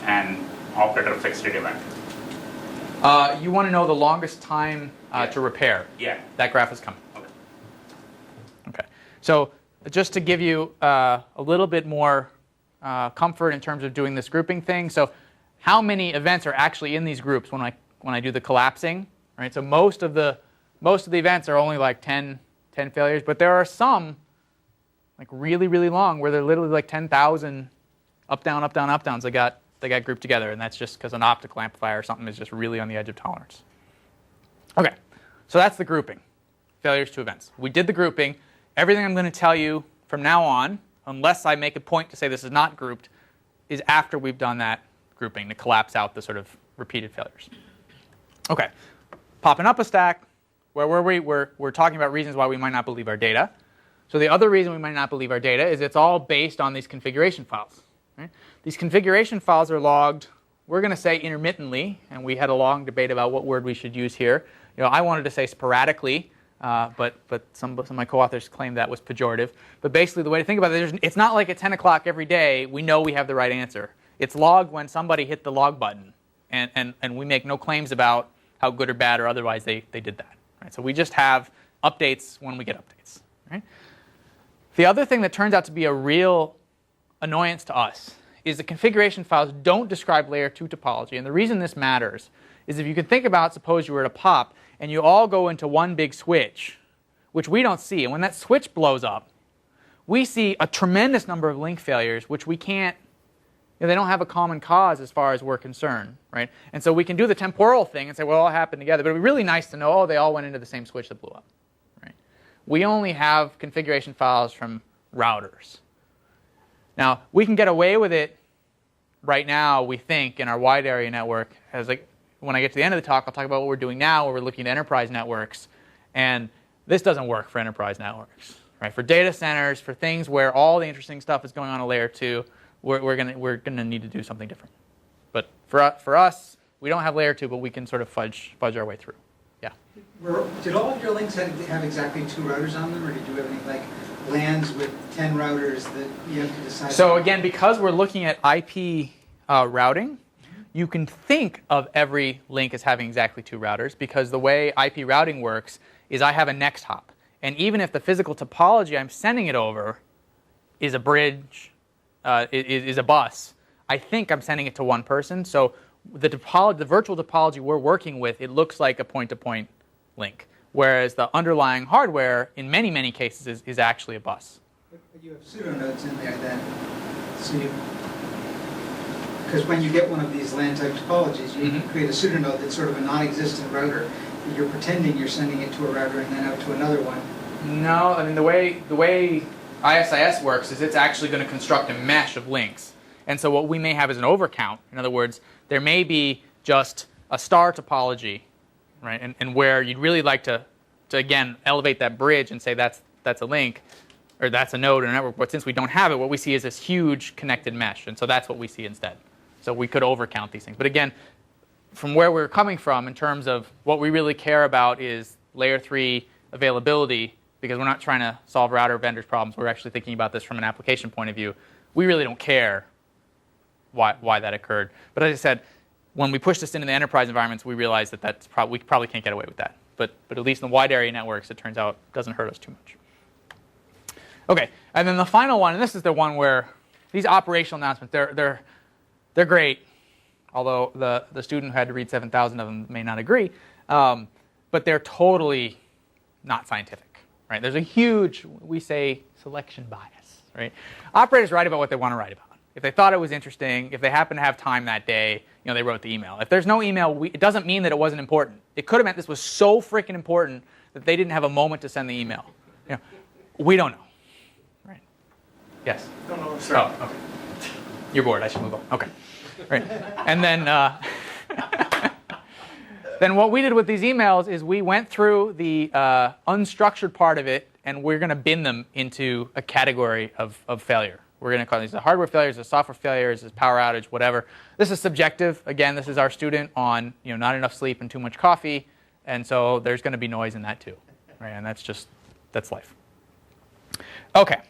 and operator fixed it event? You want to know the longest time to repair. Yeah. That graph is coming. Okay. So just to give you a little bit more comfort in terms of doing this grouping thing. So how many events are actually in these groups when I do the collapsing? Right. So most of the events are only like 10 failures, but there are some like really long where they're literally like 10,000 up downs. They got grouped together, and that's just because an optical amplifier or something is just really on the edge of tolerance. Okay, so that's the grouping, failures to events. We did the grouping. Everything I'm going to tell you from now on, unless I make a point to say this is not grouped, is after we've done that grouping to collapse out the sort of repeated failures. Okay, popping up a stack. Where were we? We're talking about reasons why we might not believe our data. So the other reason we might not believe our data is it's all based on these configuration files. Right? These configuration files are logged, we're going to say intermittently, and we had a long debate about what word we should use here. I wanted to say sporadically, but some of my co-authors claimed that was pejorative. But basically the way to think about it, it's not like at 10 o'clock every day we know we have the right answer. It's logged when somebody hit the log button, and we make no claims about how good or bad or otherwise they did that. Right? So we just have updates when we get updates. Right? The other thing that turns out to be a real annoyance to us is the configuration files don't describe layer 2 topology. And the reason this matters is if you can think about, suppose you were at a POP and you all go into one big switch, which we don't see. And when that switch blows up, we see a tremendous number of link failures, which we can't, they don't have a common cause as far as we're concerned, right? And so we can do the temporal thing and say, well, it all happened together. But it would be really nice to know, oh, they all went into the same switch that blew up, right? We only have configuration files from routers. Now, we can get away with it right now, we think in our wide area network, as like when I get to the end of the talk, I'll talk about what we're doing now, where we're looking at enterprise networks. And this doesn't work for enterprise networks. Right? For data centers, for things where all the interesting stuff is going on at layer 2, we're gonna need to do something different. But for us, we don't have layer 2, but we can sort of fudge our way through. Yeah. Did all of your links have exactly 2 routers on them, or did you have any like LANs with 10 routers that you have to decide? So again, because we're looking at IP routing, you can think of every link as having exactly 2 routers, because the way IP routing works is I have a next hop. And even if the physical topology I'm sending it over is a bridge, is a bus, I think I'm sending it to one person. So the virtual topology we're working with, it looks like a point-to-point link, whereas the underlying hardware, in many, many cases, is actually a bus. But you have pseudonodes in there then. So because when you get one of these LAN-type topologies, you create a pseudonode that's sort of a non-existent router. You're pretending you're sending it to a router and then out to another one. No, I mean the way ISIS works is it's actually going to construct a mesh of links. And so what we may have is an overcount. In other words, there may be just a star topology, right? And where you'd really like to again elevate that bridge and say that's a link, or that's a node in a network. But since we don't have it, what we see is this huge connected mesh, and so that's what we see instead. So we could overcount these things. But again, from where we're coming from in terms of what we really care about is layer 3 availability, because we're not trying to solve router vendors problems. We're actually thinking about this from an application point of view. We really don't care why that occurred. But as I said, when we push this into the enterprise environments, we realize that we probably can't get away with that. But at least in the wide area networks, it turns out it doesn't hurt us too much. Okay, and then the final one, and this is the one where these operational announcements, they're great. Although the student who had to read 7,000 of them may not agree, but they're totally not scientific, right? There's a huge, we say, selection bias, right? Operators write about what they want to write about. If they thought it was interesting, if they happen to have time that day, they wrote the email. If there's no email, it doesn't mean that it wasn't important. It could have meant this was so freaking important that they didn't have a moment to send the email. We don't know, right? Yes? No, sorry. Oh, okay. You're bored. I should move on. Okay. Right. And then, then what we did with these emails is we went through the unstructured part of it, and we're going to bin them into a category of failure. We're going to call these the hardware failures, the software failures, the power outage, whatever. This is subjective. Again, this is our student on not enough sleep and too much coffee, and so there's going to be noise in that too, right? And that's life. Okay.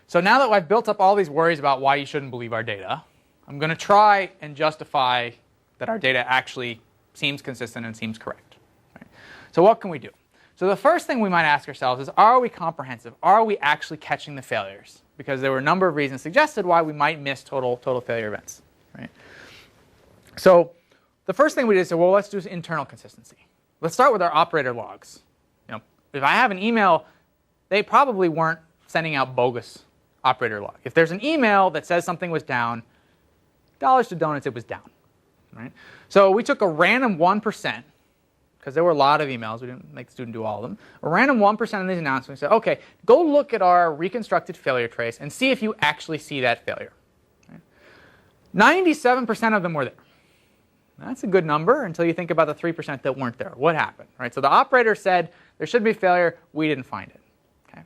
So now that I've built up all these worries about why you shouldn't believe our data, I'm going to try and justify that our data actually seems consistent and seems correct. Right? So what can we do? So the first thing we might ask ourselves is, are we comprehensive? Are we actually catching the failures? Because there were a number of reasons suggested why we might miss total failure events. Right? So the first thing we did is say, well, let's do internal consistency. Let's start with our operator logs. If I have an email, they probably weren't sending out bogus operator log. If there's an email that says something was down, dollars to donuts, it was down. Right? So we took a random 1%, because there were a lot of emails. We didn't make the student do all of them. A random 1% of these announcements said, OK, go look at our reconstructed failure trace and see if you actually see that failure. Right? 97% of them were there. That's a good number until you think about the 3% that weren't there. What happened? Right? So the operator said there should be failure. We didn't find it. Okay?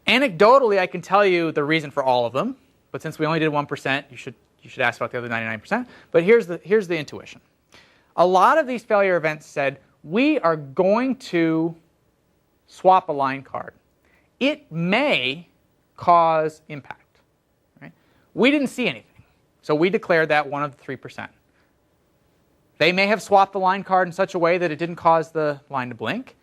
Anecdotally, I can tell you the reason for all of them. But since we only did 1%, you should ask about the other 99%. But here's the intuition. A lot of these failure events said, we are going to swap a line card. It may cause impact. Right? We didn't see anything. So we declared that one of the 3%. They may have swapped the line card in such a way that it didn't cause the line to blink.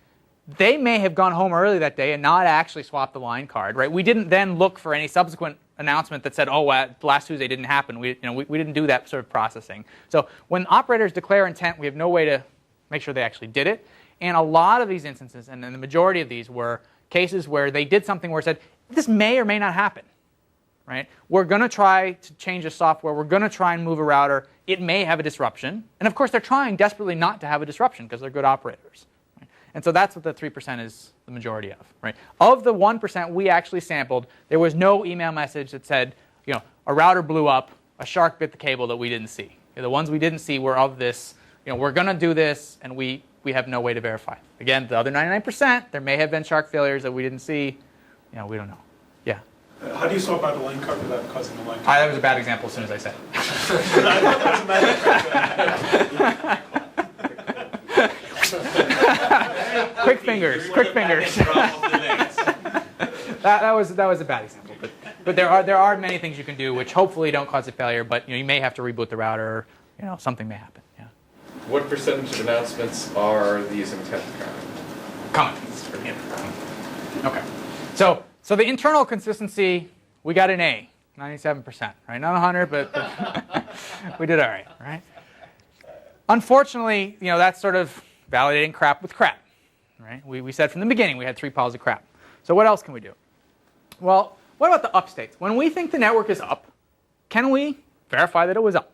They may have gone home early that day and not actually swapped the line card. Right? We didn't then look for any subsequent announcement that said, oh, last Tuesday didn't happen. We didn't do that sort of processing. So when operators declare intent, we have no way to make sure they actually did it. And a lot of these instances, and the majority of these, were cases where they did something where it said, this may or may not happen. Right? We're going to try to change the software. We're going to try and move a router. It may have a disruption. And of course, they're trying desperately not to have a disruption because they're good operators. Right? And so that's what the 3% is the majority of. Right? Of the 1% we actually sampled, there was no email message that said, a router blew up a shark bit the cable that we didn't see. The ones we didn't see were of this, we're going to do this, and we have no way to verify. Again, the other 99%, there may have been shark failures that we didn't see. We don't know. Yeah? How do you swap out a line card without causing a line card? That was a bad example as soon as I said it. Quick fingers. That was a bad example. But there are many things you can do which hopefully don't cause a failure, but you may have to reboot the router, something may happen. Yeah. What percentage of announcements are these intent comments? Okay. So the internal consistency, we got an A, 97%, right? Not 100, but we did all right? Unfortunately, that's sort of validating crap with crap, right? We said from the beginning we had 3 piles of crap. So what else can we do? Well, what about the up states? When we think the network is up, can we verify that it was up?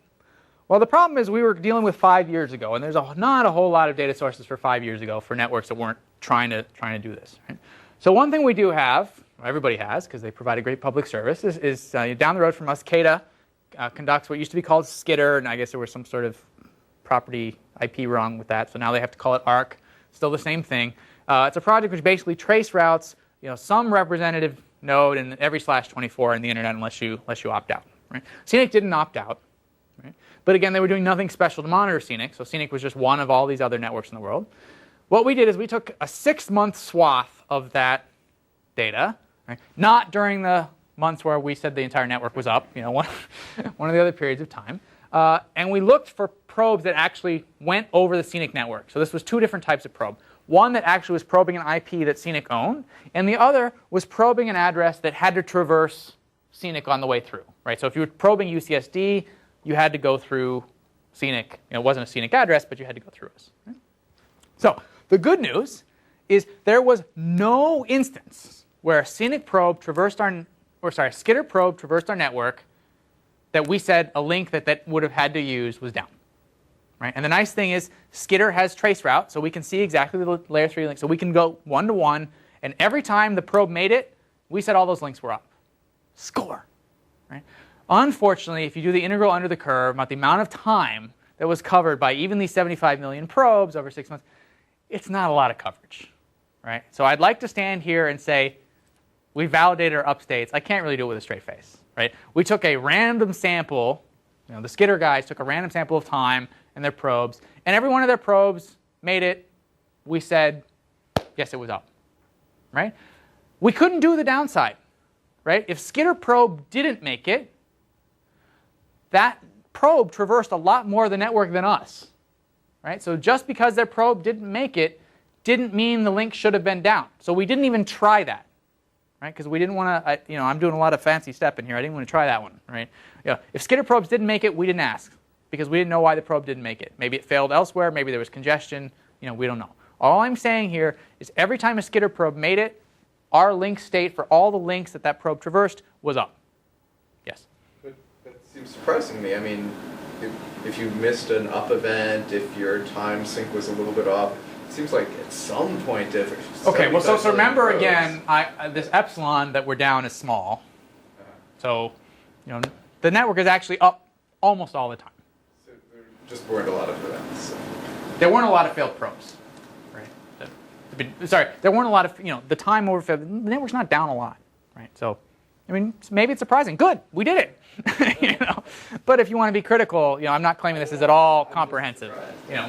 Well, the problem is we were dealing with 5 years ago, and there's not a whole lot of data sources for 5 years ago for networks that weren't trying to do this. Right? So one thing we do have, everybody has, because they provide a great public service, is down the road from us, CADA conducts what used to be called SKITR, and I guess there was some sort of property IP wrong with that, so now they have to call it ARC. Still the same thing. It's a project which basically trace routes, some representative node in every /24 in the internet unless you opt out. Right? Scenic didn't opt out. Right? But again, they were doing nothing special to monitor Scenic, so Scenic was just one of all these other networks in the world. What we did is we took a 6-month swath of that data, right? Not during the months where we said the entire network was up, one of the other periods of time, and we looked for probes that actually went over the Scenic network. So this was 2 different types of probe. One that actually was probing an IP that Scenic owned, and the other was probing an address that had to traverse Scenic on the way through. Right? So if you were probing UCSD, you had to go through Scenic. It wasn't a Scenic address, but you had to go through us. Right? So the good news is there was no instance where a SKITR probe traversed our network that we said a link that would have had to use was down. Right? And the nice thing is SKITR has traceroute, so we can see exactly the layer 3 link. So we can go one-to-one, and every time the probe made it, we said all those links were up. Score. Right? Unfortunately, if you do the integral under the curve about the amount of time that was covered by even these 75 million probes over 6 months, it's not a lot of coverage. Right? So I'd like to stand here and say, we validated our upstates. I can't really do it with a straight face. Right? We took a random sample. The SKITR guys took a random sample of time and their probes, and every one of their probes made it. We said, yes, it was up. Right? We couldn't do the downside. Right? If SKITR probe didn't make it, that probe traversed a lot more of the network than us. Right? So just because their probe didn't make it didn't mean the link should have been down. So we didn't even try that. Right? Because we didn't want to, I'm doing a lot of fancy step in here. I didn't want to try that one. Right? If SKITR probes didn't make it, we didn't ask because we didn't know why the probe didn't make it. Maybe it failed elsewhere. Maybe there was congestion. We don't know. All I'm saying here is every time a SKITR probe made it, our link state for all the links that probe traversed was up. Yes? But that seems surprising to me. I mean, if you missed an up event, if your time sync was a little bit off, it seems like at some point if okay, well, so remember again, this epsilon that we're down is small. So, the network is actually up almost all the time. So there just weren't a lot of events. So. There weren't a lot of failed probes. Right? Sorry, there weren't a lot of, the time over failed. The network's not down a lot. Right? So, maybe it's surprising. Good, we did it. But if you want to be critical, I'm not claiming this is at all comprehensive.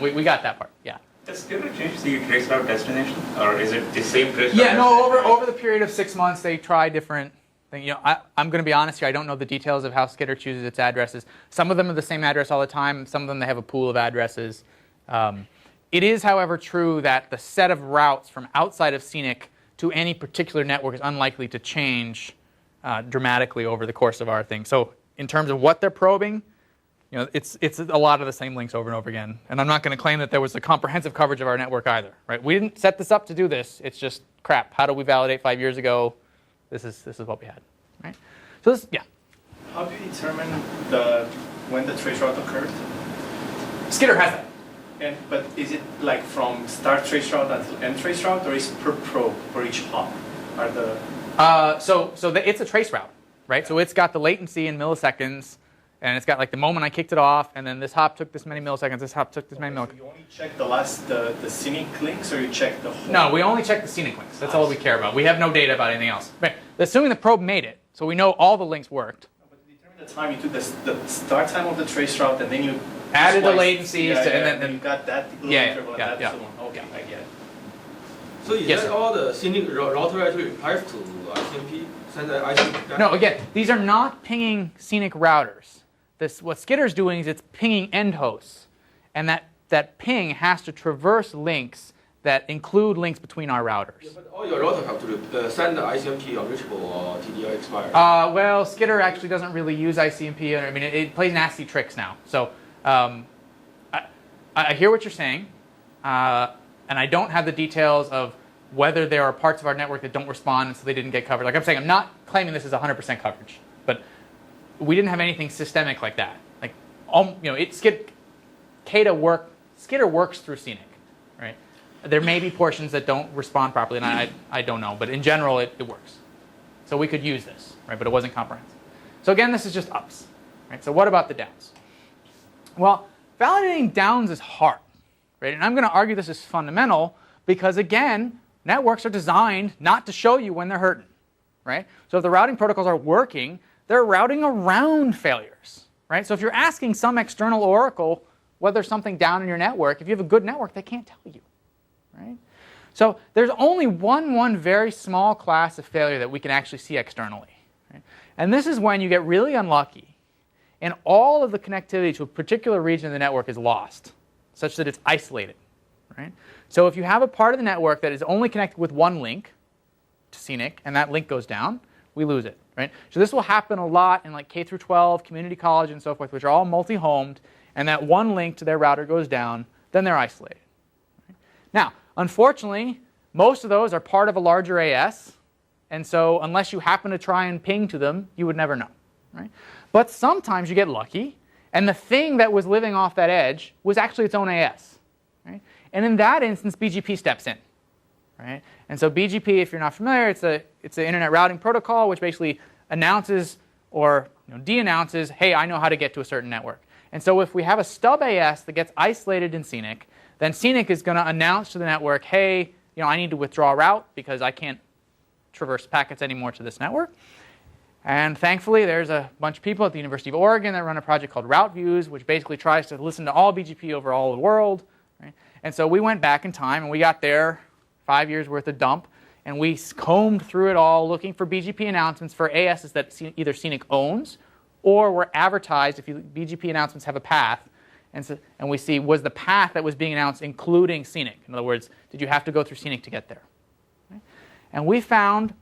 We got that part. Yeah. Does SKITR change the traceroute destination, or is it the same traceroute? Yeah, no. Over the period of 6 months, they try different things. I'm going to be honest here. I don't know the details of how SKITR chooses its addresses. Some of them are the same address all the time. Some of them they have a pool of addresses. It is, however, true that the set of routes from outside of Scenic to any particular network is unlikely to change dramatically over the course of our thing. So in terms of what they're probing, it's a lot of the same links over and over again. And I'm not going to claim that there was a comprehensive coverage of our network either. Right? We didn't set this up to do this. It's just crap. How did we validate 5 years ago? This is what we had. Right? So this, yeah. How do you determine when the traceroute occurred? SKITR has that. But is it like from start traceroute until end traceroute, or is it per probe for each hop? Are the it's a trace route, right? So it's got the latency in milliseconds, And it's got like the moment I kicked it off, and then this hop took this many milliseconds, this hop took this many milliseconds. You only check the Scenic links, or you check the whole? No, we only check the Scenic links. That's all we care about. We have no data about anything else. Right. Assuming the probe made it, so we know all the links worked. But to determine the time, you took the start time of the trace route, and then you added the spliced- latencies, and then you got that little interval, and that's the one. Okay, I get it. So is Yes, that sir. all the Scenic router actually replies to ICMP? Send the ICMP back? No, again, these are not pinging Scenic routers. What Skitter's doing is it's pinging end hosts. And that ping has to traverse links that include links between our routers. Yeah, but all your routers have to send the ICMP unreachable or TDI expired. Well, Skitter actually doesn't really use ICMP. I mean, it plays nasty tricks now. So I hear what you're saying. And I don't have the details of whether there are parts of our network that don't respond, and so they didn't get covered. Like I'm saying, I'm not claiming this is 100% coverage, but we didn't have anything systemic like that. Like, Skitter works through Scenic, right? There may be portions that don't respond properly, and I don't know, but in general, it works. So we could use this, right? But it wasn't comprehensive. So again, this is just ups, right? So what about the downs? Well, validating downs is hard. Right? And I'm going to argue this is fundamental because, again, networks are designed not to show you when they're hurting. Right? So if the routing protocols are working, they're routing around failures. Right? So if you're asking some external oracle whether there's something down in your network, if you have a good network, they can't tell you. Right? So there's only one very small class of failure that we can actually see externally. Right? And this is when you get really unlucky and all of the connectivity to a particular region of the network is lost, such that it's isolated, right? So if you have a part of the network that is only connected with one link to Scenic, and that link goes down, we lose it, right? So this will happen a lot in like K through 12, community college, and so forth, which are all multi-homed, and that one link to their router goes down, then they're isolated. Right? Now, unfortunately, most of those are part of a larger AS, and so unless you happen to try and ping to them, you would never know, right? But sometimes you get lucky, and the thing that was living off that edge was actually its own AS. Right? And in that instance, BGP steps in. Right? And so BGP, if you're not familiar, it's an internet routing protocol which basically announces or de-announces, hey, I know how to get to a certain network. And so if we have a stub AS that gets isolated in Scenic, then Scenic is going to announce to the network, hey, I need to withdraw a route because I can't traverse packets anymore to this network. And thankfully, there's a bunch of people at the University of Oregon that run a project called Route Views, which basically tries to listen to all BGP over all the world. Right? And so we went back in time, and we got their 5 years worth of dump, and we combed through it all looking for BGP announcements for ASs that either Scenic owns or were advertised if BGP announcements have a path. And we see, was the path that was being announced including Scenic? In other words, did you have to go through Scenic to get there? Right? And we found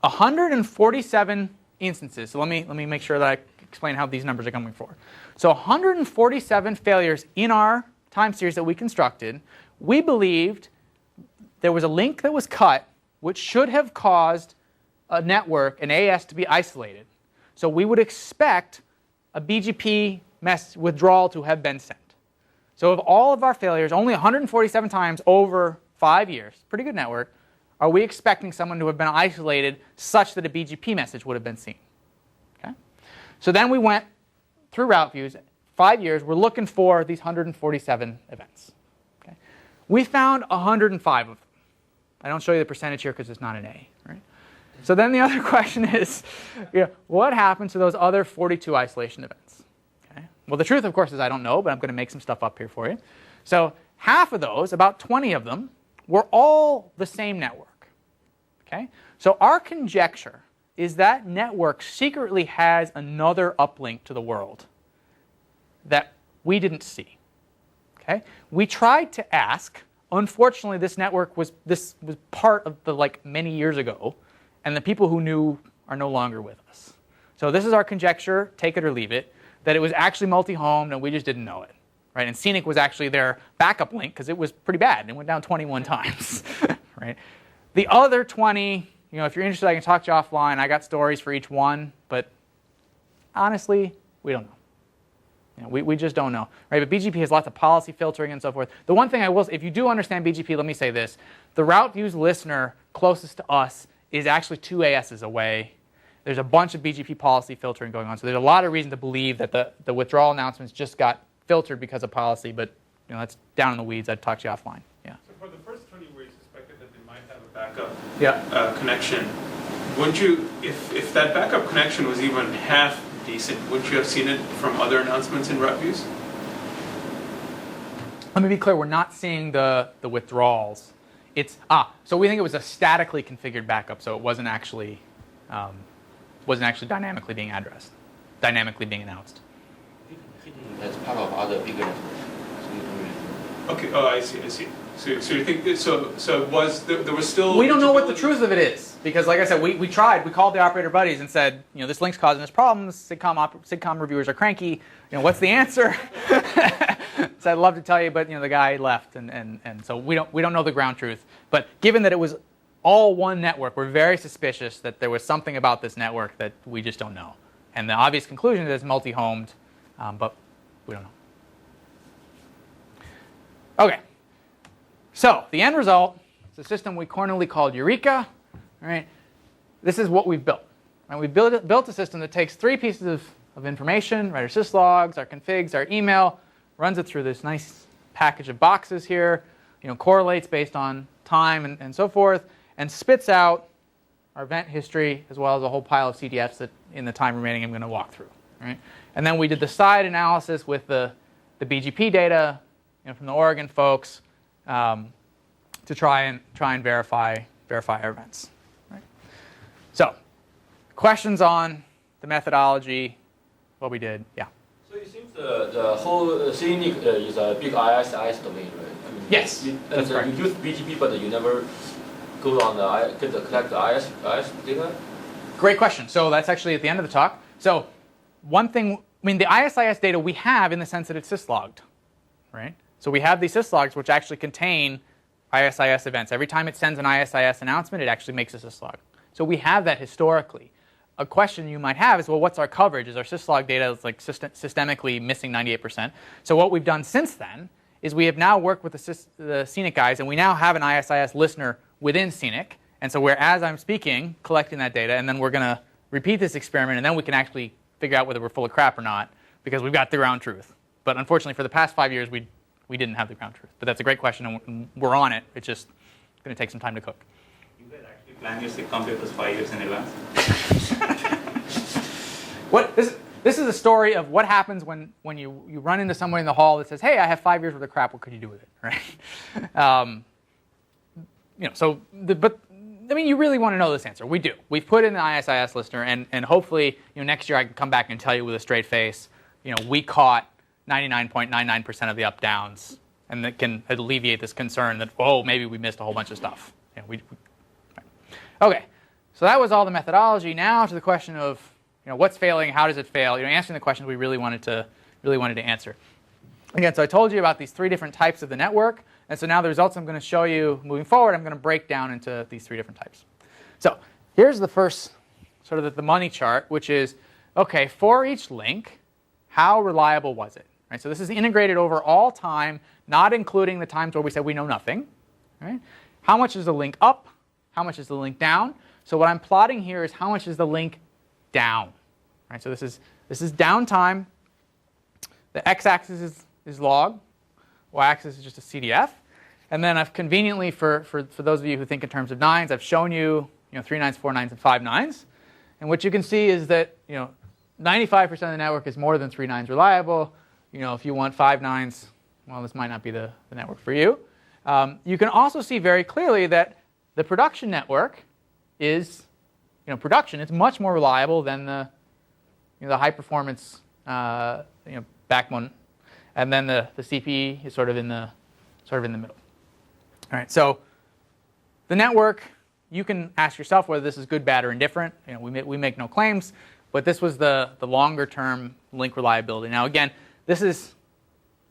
147 instances. So let me make sure that I explain how these numbers are coming forward. So 147 failures in our time series that we constructed. We believed there was a link that was cut which should have caused a network, an AS, to be isolated. So we would expect a BGP withdrawal to have been sent. So of all of our failures, only 147 times over 5 years, pretty good network, are we expecting someone to have been isolated such that a BGP message would have been seen? Okay? So then we went through route views. 5 years, we're looking for these 147 events. Okay? We found 105 of them. I don't show you the percentage here because it's not an A. Right? So then the other question is, what happened to those other 42 isolation events? Okay? Well, the truth, of course, is I don't know, but I'm going to make some stuff up here for you. So half of those, about 20 of them, were all the same network. Okay? So our conjecture is that network secretly has another uplink to the world that we didn't see. Okay? We tried to ask. Unfortunately, this network was part of the many years ago, and the people who knew are no longer with us. So this is our conjecture, take it or leave it, that it was actually multi-homed and we just didn't know it. Right? And Scenic was actually their backup link because it was pretty bad. It went down 21 times. Right? The other 20, if you're interested, I can talk to you offline. I got stories for each one, but honestly, we don't know. We just don't know. Right? But BGP has lots of policy filtering and so forth. The one thing I will say, if you do understand BGP, let me say this. The route views listener closest to us is actually 2 ASs away. there's a bunch of BGP policy filtering going on. So there's a lot of reason to believe that the withdrawal announcements just got filtered because of policy, but that's down in the weeds. I'd talk to you offline. Yeah. So for the first 20 where you suspected that they might have a backup connection, wouldn't you, if that backup connection was even half decent, wouldn't you have seen it from other announcements in route views? Let me be clear, we're not seeing the withdrawals. So we think it was a statically configured backup, so it wasn't actually dynamically being addressed, dynamically being announced. As part of other bigger networks. Okay. Oh, I see. So you think that, so was there was still? We don't know what the truth of it is because, like I said, we tried. We called the operator buddies and said, this link's causing us problems. SIGCOM reviewers are cranky. What's the answer? So I'd love to tell you, but the guy left, and so we don't know the ground truth. But given that it was all one network, we're very suspicious that there was something about this network that we just don't know. And the obvious conclusion is it's multi-homed, but we don't know. Okay. So the end result is a system we cornily called Eureka. All right. This is what we've built. And we've built a system that takes 3 pieces of information, right, our syslogs, our configs, our email, runs it through this nice package of boxes here, correlates based on time and so forth, and spits out our event history as well as a whole pile of CDFs that in the time remaining I'm going to walk through. Right? And then we did the side analysis with the BGP data from the Oregon folks to try and verify our events. Right? So, questions on the methodology, what we did? Yeah. So it seems the whole Scenic is a big ISIS domain, right? Yes, that's correct. You use BGP, but you never go on collect the IS data? Great question. So that's actually at the end of the talk. So one thing, the ISIS data we have in the sense that it's syslogged, right? So we have these syslogs which actually contain ISIS events. Every time it sends an ISIS announcement, it actually makes a syslog. So we have that historically. A question you might have is, well, what's our coverage? Is our syslog data systemically missing 98%? So what we've done since then is we have now worked with the Scenic guys, and we now have an ISIS listener within Scenic. And so as I'm speaking, collecting that data, and then we're going to repeat this experiment, and then we can actually figure out whether we're full of crap or not, because we've got the ground truth. But unfortunately, for the past 5 years, we didn't have the ground truth. But that's a great question, and we're on it. It's just going to take some time to cook. You guys actually plan your SIGCOM papers 5 years in advance? This is a story of what happens when you run into someone in the hall that says, "Hey, I have 5 years worth of crap. What could you do with it?" Right? But you really want to know this answer. We do. We've put in the ISIS listener, and hopefully, next year I can come back and tell you with a straight face, we caught 99.99% of the up downs, and that can alleviate this concern that maybe we missed a whole bunch of stuff. Right. Okay, so that was all the methodology. Now to the question of what's failing, how does it fail? Answering the questions we really wanted to answer. Again, so I told you about these 3 different types of the network, and so now the results I'm going to show you moving forward, I'm going to break down into these 3 different types. So here's the first sort of the money chart, which is, okay, for each link, how reliable was it? Right? So this is integrated over all time, not including the times where we said we know nothing. Right? How much is the link up? How much is the link down? So what I'm plotting here is how much is the link down. Right? So this is downtime. The x-axis is log. Y-axis is just a CDF. And then I've conveniently, for those of you who think in terms of nines, I've shown you 3 nines, 4 nines, and 5 nines. And what you can see is that 95% of the network is more than 3 nines reliable. If you want 5 nines, well, this might not be the network for you. You can also see very clearly that the production network is, it's much more reliable than the high performance backbone, and then the CPE is sort of in the middle. All right, so the network, you can ask yourself whether this is good, bad, or indifferent. We make no claims, but this was the longer term link reliability. Now again,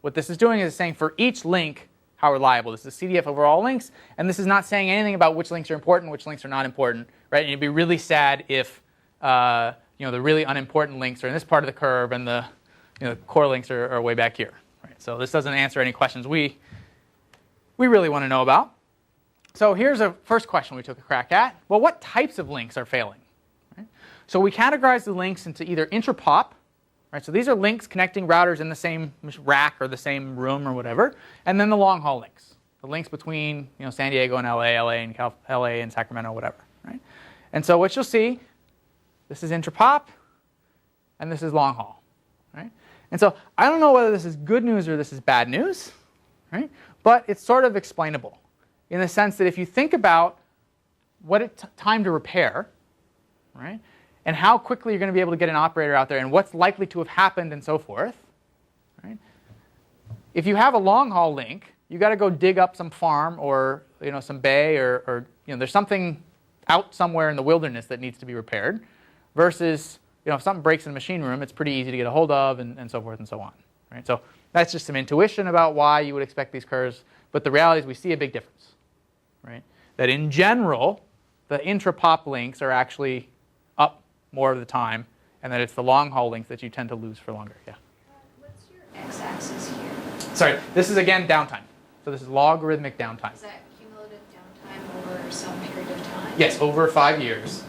what this is doing is saying for each link how reliable. This is CDF over all links, and this is not saying anything about which links are important, which links are not important, right? And you'd be really sad if the really unimportant links are in this part of the curve and the core links are way back here. Right? So this doesn't answer any questions we really want to know about. So here's a first question we took a crack at. Well, what types of links are failing? Right? So we categorize the links into either intra-pop, right? So these are links connecting routers in the same rack or the same room or whatever, and then the long-haul links, the links between San Diego and LA, LA and Sacramento, whatever, right? And so what you'll see, this is intra-pop, and this is long-haul, right? And so I don't know whether this is good news or this is bad news, right? But it's sort of explainable in the sense that if you think about what time to repair, right, and how quickly you're going to be able to get an operator out there and what's likely to have happened and so forth, right? If you have a long-haul link, you got to go dig up some farm or some bay or there's something out somewhere in the wilderness that needs to be repaired, versus if something breaks in a machine room, it's pretty easy to get a hold of and so forth and so on, right? So that's just some intuition about why you would expect these curves, but the reality is we see a big difference, right? That in general, the intra-pop links are actually up more of the time, and that it's the long-haul links that you tend to lose for longer. Yeah. What's your x-axis here? Sorry, this is again downtime. So this is logarithmic downtime. Is that cumulative downtime over some period of time? Yes, over 5 years.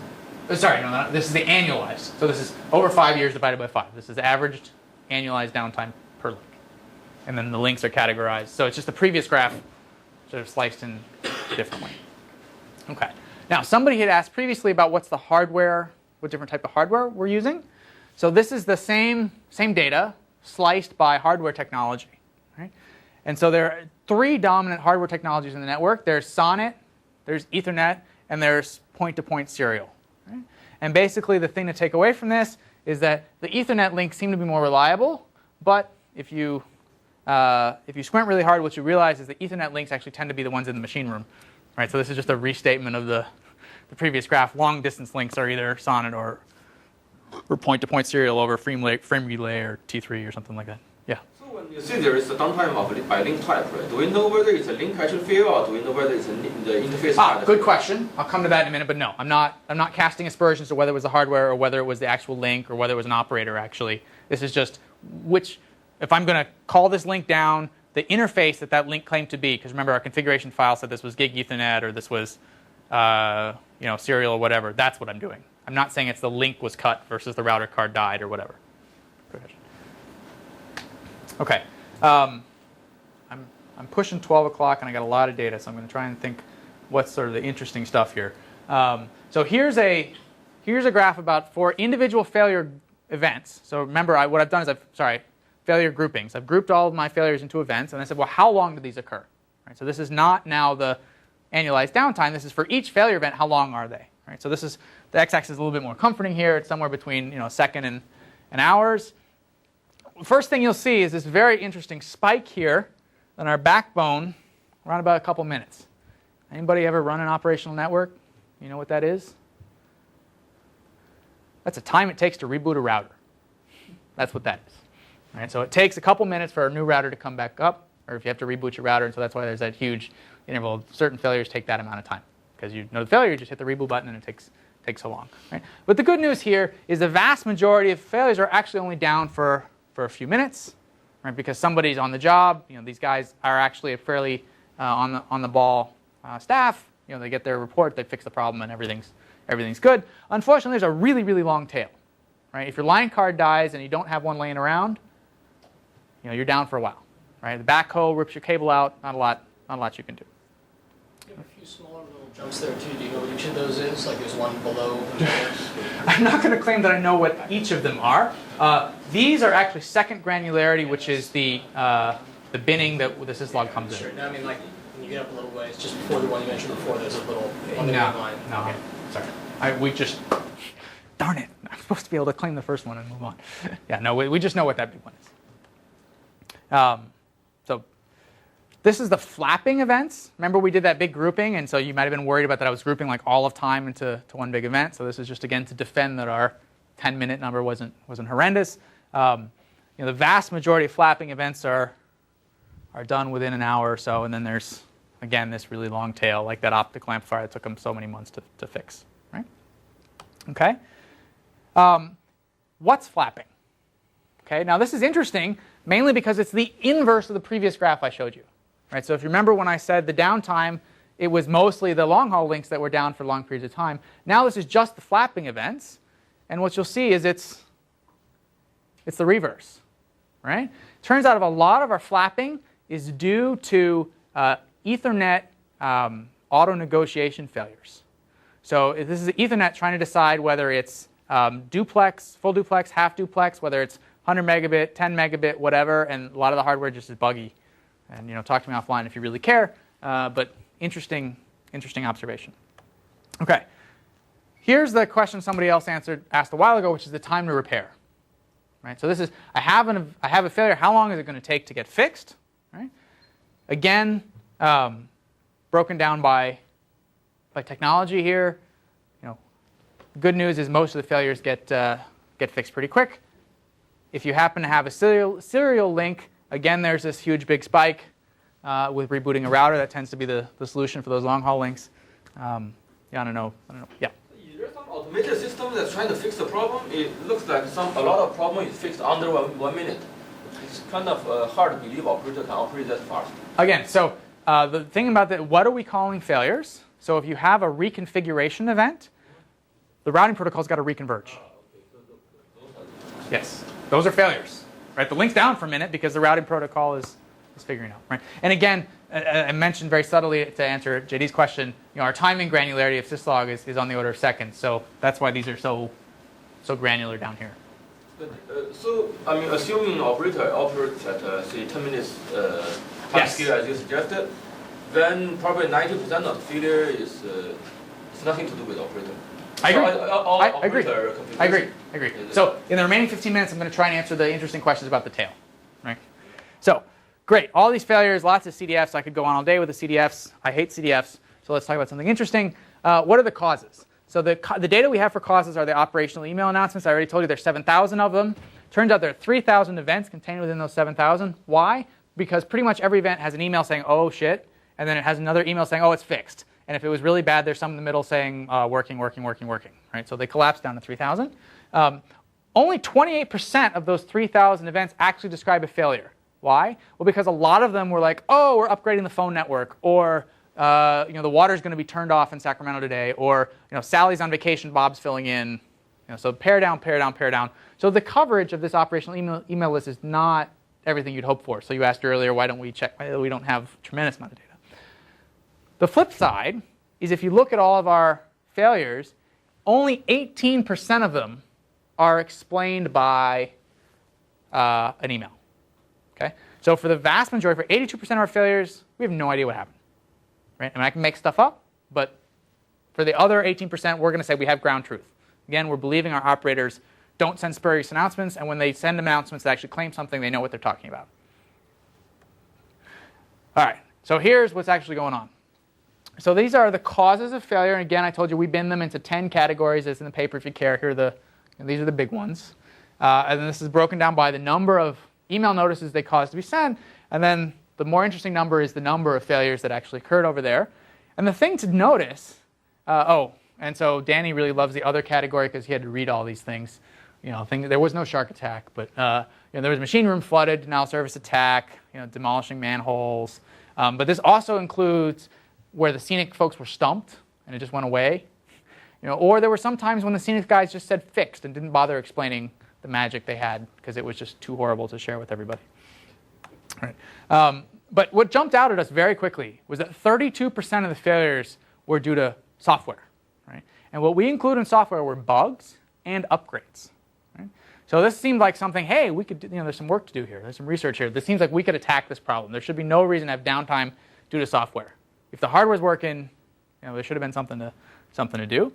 Sorry, no, this is the annualized. So this is over 5 years divided by 5. This is the averaged annualized downtime per link. And then the links are categorized. So it's just the previous graph sort of sliced in differently. Okay. Now, somebody had asked previously about what's the hardware, what different type of hardware we're using. So this is the same data sliced by hardware technology. Right? And so there are 3 dominant hardware technologies in the network. There's SONET, there's Ethernet, and there's point-to-point serial. Right? And basically the thing to take away from this is that the Ethernet links seem to be more reliable, but if you squint really hard, what you realize is that Ethernet links actually tend to be the ones in the machine room. Right? So this is just a restatement of the previous graph. Long distance links are either SONET or point-to-point serial over frame relay or T3 or something like that. Yeah. So when you see there is a downtime of by link type, right? Do we know whether it's a link actually fail or do we know whether it's the interface? Good question. I'll come to that in a minute, but no, I'm not casting aspersions to whether it was the hardware or whether it was the actual link or whether it was an operator actually. This is just if I'm going to call this link down, the interface that link claimed to be, because remember our configuration file said this was gig Ethernet or this was serial or whatever. That's what I'm doing. I'm not saying it's the link was cut versus the router card died or whatever. Okay. I'm pushing 12 o'clock and I got a lot of data, so I'm going to try and think what's sort of the interesting stuff here. So here's a graph about 4 individual failure events. So remember, what I've done is failure groupings. I've grouped all of my failures into events, and I said, well, how long do these occur? Right, so this is not now the annualized downtime. This is for each failure event, how long are they? Right, so this is the x-axis is a little bit more comforting here. It's somewhere between a second and hours. First thing you'll see is this very interesting spike here on our backbone around about a couple minutes. Anybody ever run an operational network? You know what that is? That's the time it takes to reboot a router. That's what that is. Right, so it takes a couple minutes for a new router to come back up, or if you have to reboot your router, and so that's why there's that huge interval. Certain failures take that amount of time. Because you know the failure, you just hit the reboot button and it takes so long. Right? But the good news here is the vast majority of failures are actually only down for a few minutes, right? Because somebody's on the job. These guys are actually a fairly on the ball staff. They get their report, they fix the problem, and everything's good. Unfortunately, there's a really, really long tail. Right? If your line card dies and you don't have one laying around, you're down for a while. Right? The backhoe rips your cable out. Not a lot you can do. You have a few smaller little jumps there too. Do you know what each of those is? Like there's one below. I'm not going to claim that I know what each of them are. These are actually second granularity, which is the binning that the syslog comes in. Sure. No, I mean like when you get up a little ways, just before the one you mentioned before, there's a little on the No. line. No. Okay. Sorry. Darn it. I'm supposed to be able to claim the first one and move on. Yeah, no, we just know what that big one is. So this is the flapping events. Remember we did that big grouping, and so you might have been worried about that I was grouping like all of time into one big event. So this is just again to defend that our 10-minute number wasn't horrendous. The vast majority of flapping events are done within an hour or so, and then there's again this really long tail, like that optical amplifier that took them so many months to fix. Right? Okay. What's flapping? Okay. Now this is interesting, mainly because it's the inverse of the previous graph I showed you. Right? So if you remember when I said the downtime, it was mostly the long haul links that were down for long periods of time. Now this is just the flapping events. and what you'll see is it's the reverse, right? Turns out a lot of our flapping is due to Ethernet auto-negotiation failures. So this is Ethernet trying to decide whether it's duplex, full duplex, half duplex, whether it's 100 megabit, 10 megabit, whatever, and a lot of the hardware just is buggy. And talk to me offline if you really care, but interesting observation. Okay, here's the question somebody else asked a while ago, which is the time to repair. Right? So this is, I have a failure, how long is it going to take to get fixed? Right? Again, broken down by technology here. Good news is most of the failures get fixed pretty quick. If you happen to have a serial link, again, there's this huge big spike with rebooting a router. That tends to be the solution for those long haul links. I don't know. Yeah. Is there some automated system that's trying to fix the problem? It looks like a lot of problem is fixed under 1 minute. It's kind of hard to believe operator can operate that fast. Again, so the thing about that, what are we calling failures? So if you have a reconfiguration event, the routing protocol's got to reconverge. Yes, those are failures. Right? The link's down for a minute because the routing protocol is figuring out. Right? And again, I mentioned very subtly to answer JD's question, our timing granularity of syslog is on the order of seconds. So that's why these are so granular down here. So, I mean, assuming operator operates at, say, 10 minutes time scale as you suggested, then probably 90% of the failure is it's nothing to do with operator. I agree. I agree. So in the remaining 15 minutes, I'm going to try and answer the interesting questions about the tail. Right? So great. All these failures, lots of CDFs. I could go on all day with the CDFs. I hate CDFs. So let's talk about something interesting. What are the causes? So the data we have for causes are the operational email announcements. I already told you there's 7,000 of them. Turns out there are 3,000 events contained within those 7,000. Why? Because pretty much every event has an email saying, oh, shit, and then it has another email saying, oh, it's fixed. And if it was really bad, there's some in the middle saying working. Right? So they collapse down to 3,000. Only 28% of those 3,000 events actually describe a failure. Why? Well, because a lot of them were like, oh, we're upgrading the phone network, or the water's going to be turned off in Sacramento today, or Sally's on vacation, Bob's filling in. So pare down. So the coverage of this operational email list is not everything you'd hope for. So you asked earlier, why don't we check? We don't have a tremendous amount of data. The flip side is if you look at all of our failures, only 18% of them are explained by an email. Okay? So for the vast majority, for 82% of our failures, we have no idea what happened. Right? I mean, I can make stuff up, but for the other 18%, we're going to say we have ground truth. Again, we're believing our operators don't send spurious announcements, and when they send announcements that actually claim something, they know what they're talking about. All right, so here's what's actually going on. So these are the causes of failure. And again, I told you we bin them into 10 categories. It's in the paper if you care. These are the big ones. And then this is broken down by the number of email notices they caused to be sent. And then the more interesting number is the number of failures that actually occurred over there. And the thing to notice, and so Danny really loves the other category because he had to read all these things. There was no shark attack, but there was machine room flooded, denial of service attack, demolishing manholes. But this also includes where the Scenic folks were stumped and it just went away. Or there were some times when the Scenic guys just said fixed and didn't bother explaining the magic they had because it was just too horrible to share with everybody. All right. But what jumped out at us very quickly was that 32% of the failures were due to software. Right? And what we include in software were bugs and upgrades. Right? So this seemed like something, hey, we could there's some work to do here. There's some research here. This seems like we could attack this problem. There should be no reason to have downtime due to software. If the hardware's working, there should have been something to do.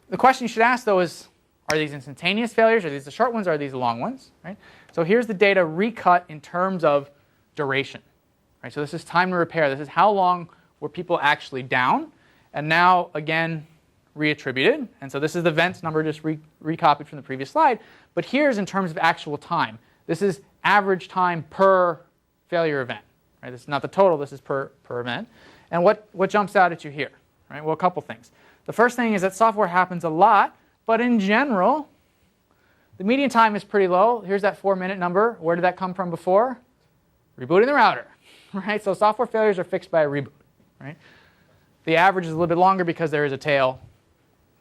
The question you should ask, though, is, are these instantaneous failures? Are these the short ones? Or are these the long ones? Right? So here's the data recut in terms of duration. Right? So this is time to repair. This is how long were people actually down. And now, again, reattributed. And so this is the events number just recopied from the previous slide. But here's in terms of actual time. This is average time per failure event. Right? This is not the total. This is per event. And what jumps out at you here? Right? Well, a couple things. The first thing is that software happens a lot, but in general, the median time is pretty low. Here's that 4-minute number. Where did that come from before? Rebooting the router. Right? So software failures are fixed by a reboot. Right? The average is a little bit longer because there is a tail,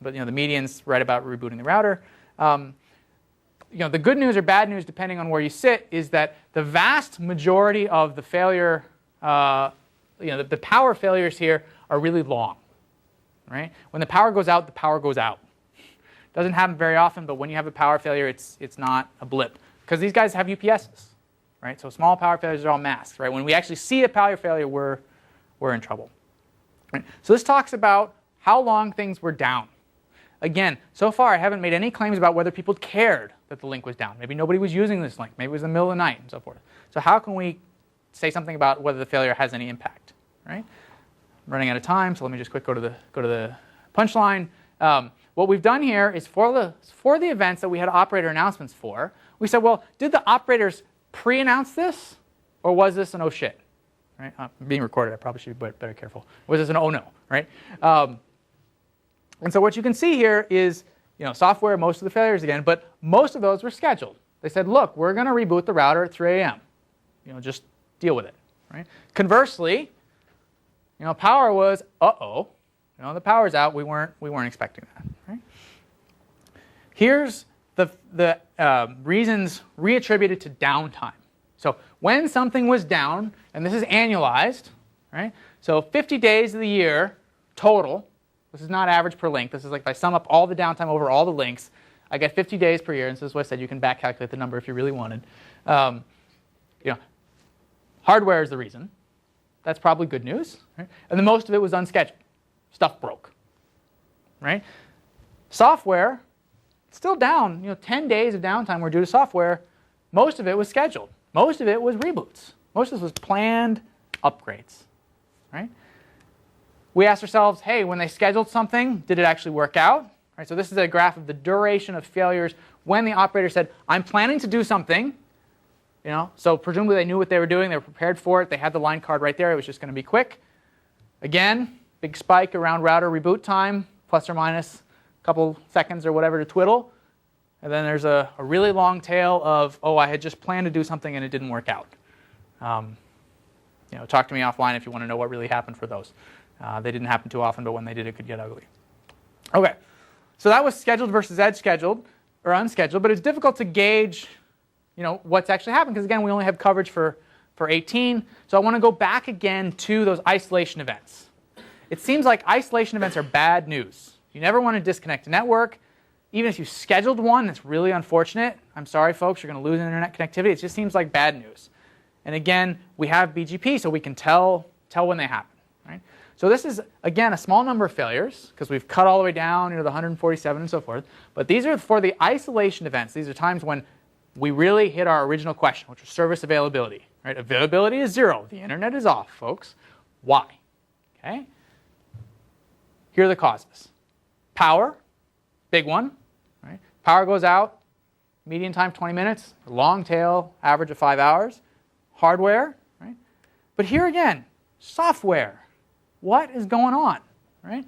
but the median's right about rebooting the router. The good news or bad news, depending on where you sit, is that the vast majority of the failure, the power failures here are really long. Right? When the power goes out, the power goes out. Doesn't happen very often, but when you have a power failure, it's not a blip. Because these guys have UPSs. Right? So small power failures are all masked. Right? When we actually see a power failure, we're in trouble. Right? So this talks about how long things were down. Again, so far I haven't made any claims about whether people cared that the link was down. Maybe nobody was using this link. Maybe it was in the middle of the night and so forth. So how can we say something about whether the failure has any impact? Right? I'm running out of time, so let me just quick go to the punchline. What we've done here is for the events that we had operator announcements for, we said, well, did the operators pre-announce this, or was this an oh shit? Right? I'm being recorded. I probably should be better careful. Was this an oh no? Right? And so what you can see here is, software, most of the failures again, but most of those were scheduled. They said, look, we're going to reboot the router at 3 a.m. Just deal with it. Right? Conversely, power was, uh-oh, the power's out. We weren't expecting that. Right? Here's the reasons reattributed to downtime. So when something was down, and this is annualized, right? So 50 days of the year total. This is not average per link. This is like if I sum up all the downtime over all the links, I get 50 days per year. And so this is what I said. You can back calculate the number if you really wanted. Hardware is the reason. That's probably good news. Right? And then most of it was unscheduled. Stuff broke. Right? Software, still down. 10 days of downtime were due to software. Most of it was scheduled. Most of it was reboots. Most of this was planned upgrades. Right? We asked ourselves, hey, when they scheduled something, did it actually work out? Right, so this is a graph of the duration of failures when the operator said, I'm planning to do something. So presumably they knew what they were doing. They were prepared for it. They had the line card right there. It was just going to be quick. Again, big spike around router reboot time, plus or minus a couple seconds or whatever to twiddle. And then there's a really long tail of, oh, I had just planned to do something and it didn't work out. Talk to me offline if you want to know what really happened for those. They didn't happen too often, but when they did, it could get ugly. Okay, so that was scheduled versus edge scheduled or unscheduled, but it's difficult to gauge, what's actually happened because again, we only have coverage for 18. So I want to go back again to those isolation events. It seems like isolation events are bad news. You never want to disconnect a network. Even if you scheduled one, that's really unfortunate. I'm sorry, folks, you're going to lose internet connectivity. It just seems like bad news. And again, we have BGP, so we can tell when they happen. Right? So this is, again, a small number of failures, because we've cut all the way down the 147 and so forth. But these are for the isolation events. These are times when we really hit our original question, which was service availability. Right? Availability is 0. The internet is off, folks. Why? Okay? Here are the causes. Power, big one. Right? Power goes out, median time 20 minutes, long tail, average of 5 hours. Hardware, right? But here again, software. What is going on, right?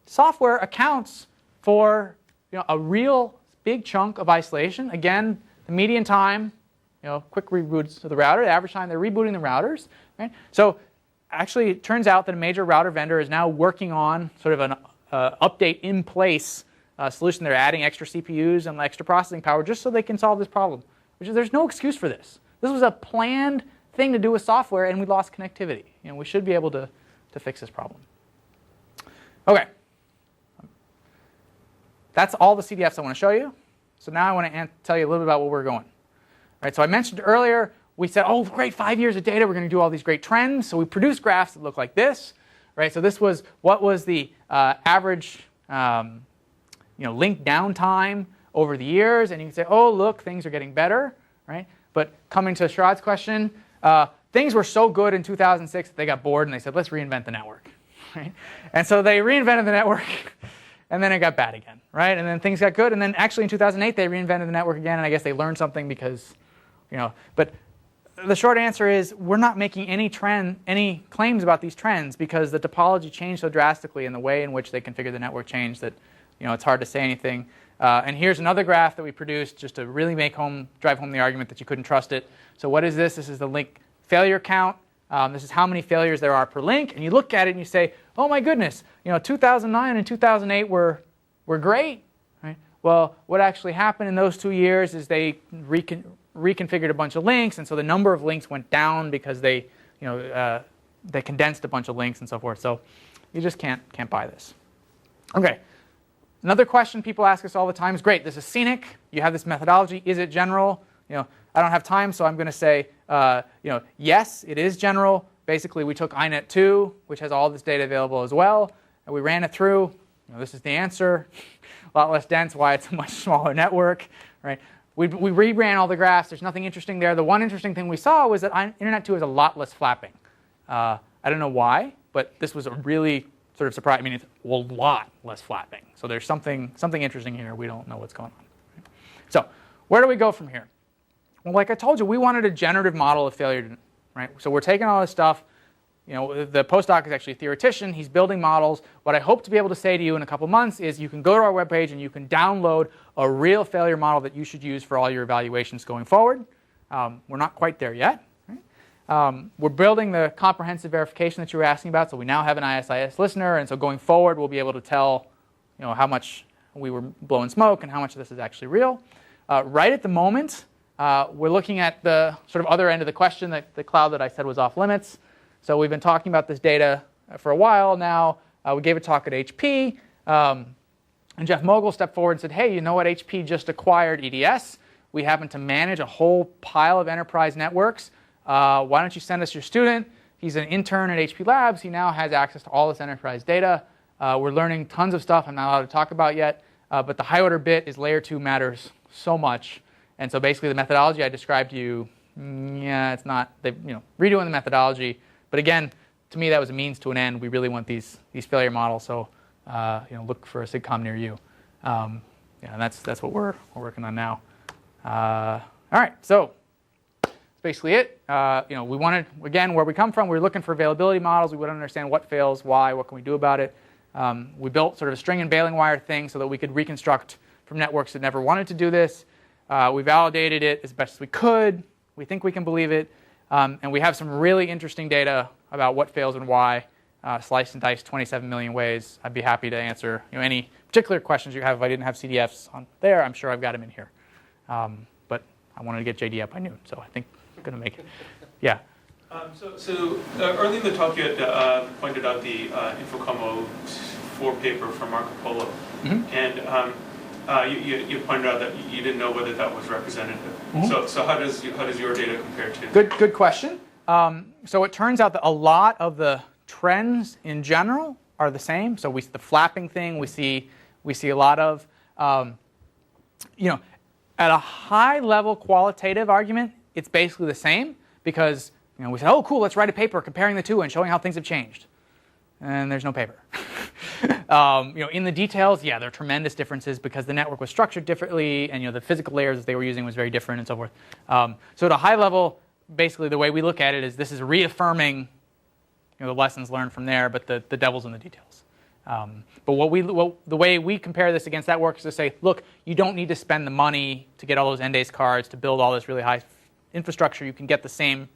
Software accounts for a real big chunk of isolation. Again, the median time, quick reboots of the router, the average time they're rebooting the routers, right? So actually, it turns out that a major router vendor is now working on sort of an update in place solution. They're adding extra CPUs and extra processing power just so they can solve this problem. Which is, there's no excuse for this. This was a planned thing to do with software, and we lost connectivity. We should be able to fix this problem. Okay. That's all the CDFs I want to show you. So now I want to tell you a little bit about where we're going. Right, so I mentioned earlier, we said, oh, great, 5 years of data. We're going to do all these great trends. So we produced graphs that look like this. Right, so this was what was the average link downtime over the years. And you can say, oh, look, things are getting better. Right? But coming to Sharrad's question, things were so good in 2006 that they got bored and they said, let's reinvent the network. Right? And so they reinvented the network, and then it got bad again. Right? And then things got good, and then actually in 2008 they reinvented the network again, and I guess they learned something because, But the short answer is we're not making any claims about these trends because the topology changed so drastically and the way in which they configure the network changed that it's hard to say anything. And here's another graph that we produced just to really drive home the argument that you couldn't trust it. So what is this? This is the link failure count. This is how many failures there are per link. And you look at it and you say, oh my goodness, 2009 and 2008 were great. Right? well, what actually happened in those 2 years is they reconfigured a bunch of links, and so the number of links went down because they condensed a bunch of links and so forth. So you just can't buy this. Okay. Another question people ask us all the time is, great, this is Scenic. You have this methodology. Is it general? I don't have time, so I'm going to say, yes, it is general. Basically, we took INET2, which has all this data available as well, and we ran it through. This is the answer. A lot less dense, why it's a much smaller network, right? We reran all the graphs. There's nothing interesting there. The one interesting thing we saw was that INET2 has a lot less flapping. I don't know why, but this was a really sort of surprise. I mean, it's a lot less flapping. So there's something interesting here. We don't know what's going on. Right? So where do we go from here? Well, like I told you, we wanted a generative model of failure, right? So we're taking all this stuff. The postdoc is actually a theoretician. He's building models. What I hope to be able to say to you in a couple months is you can go to our webpage and you can download a real failure model that you should use for all your evaluations going forward. We're not quite there yet. Right? We're building the comprehensive verification that you were asking about. So we now have an ISIS listener. And so going forward, we'll be able to tell how much we were blowing smoke and how much of this is actually real. Right at the moment, we're looking at the sort of other end of the question, the cloud that I said was off limits. So we've been talking about this data for a while now. We gave a talk at HP. And Jeff Mogul stepped forward and said, hey, you know what? HP just acquired EDS. We happen to manage a whole pile of enterprise networks. Why don't you send us your student? He's an intern at HP Labs. He now has access to all this enterprise data. We're learning tons of stuff I'm not allowed to talk about yet. But the high order bit is layer 2 matters so much. And so basically the methodology I described to you, it's not, redoing the methodology. But again, to me, that was a means to an end. We really want these failure models. So, look for a SIGCOMM near you. And that's what we're working on now. All right, so that's basically it. We wanted, again, where we come from, we were looking for availability models. We would understand what fails, why, what can we do about it. We built sort of a string and baling wire thing so that we could reconstruct from networks that never wanted to do this. We validated it as best as we could. We think we can believe it. And we have some really interesting data about what fails and why, sliced and diced 27 million ways. I'd be happy to answer any particular questions you have. If I didn't have CDFs on there, I'm sure I've got them in here. But I wanted to get JD up by noon, so I think I'm going to make it. Yeah. So early in the talk, you had pointed out the InfoComm 04 paper from Marco Polo. Mm-hmm. And you pointed out that you didn't know whether that was representative. Mm-hmm. So how does your data compare to? Good question. So it turns out that a lot of the trends in general are the same. So the flapping thing we see a lot of. At a high level qualitative argument, it's basically the same because we say, oh cool, let's write a paper comparing the two and showing how things have changed. And there's no paper. In the details, there are tremendous differences because the network was structured differently, and the physical layers that they were using was very different, and so forth. So at a high level, basically the way we look at it is this is reaffirming the lessons learned from there, but the devil's in the details. But the way we compare this against that work is to say, look, you don't need to spend the money to get all those Endace cards to build all this really high infrastructure. You can get the same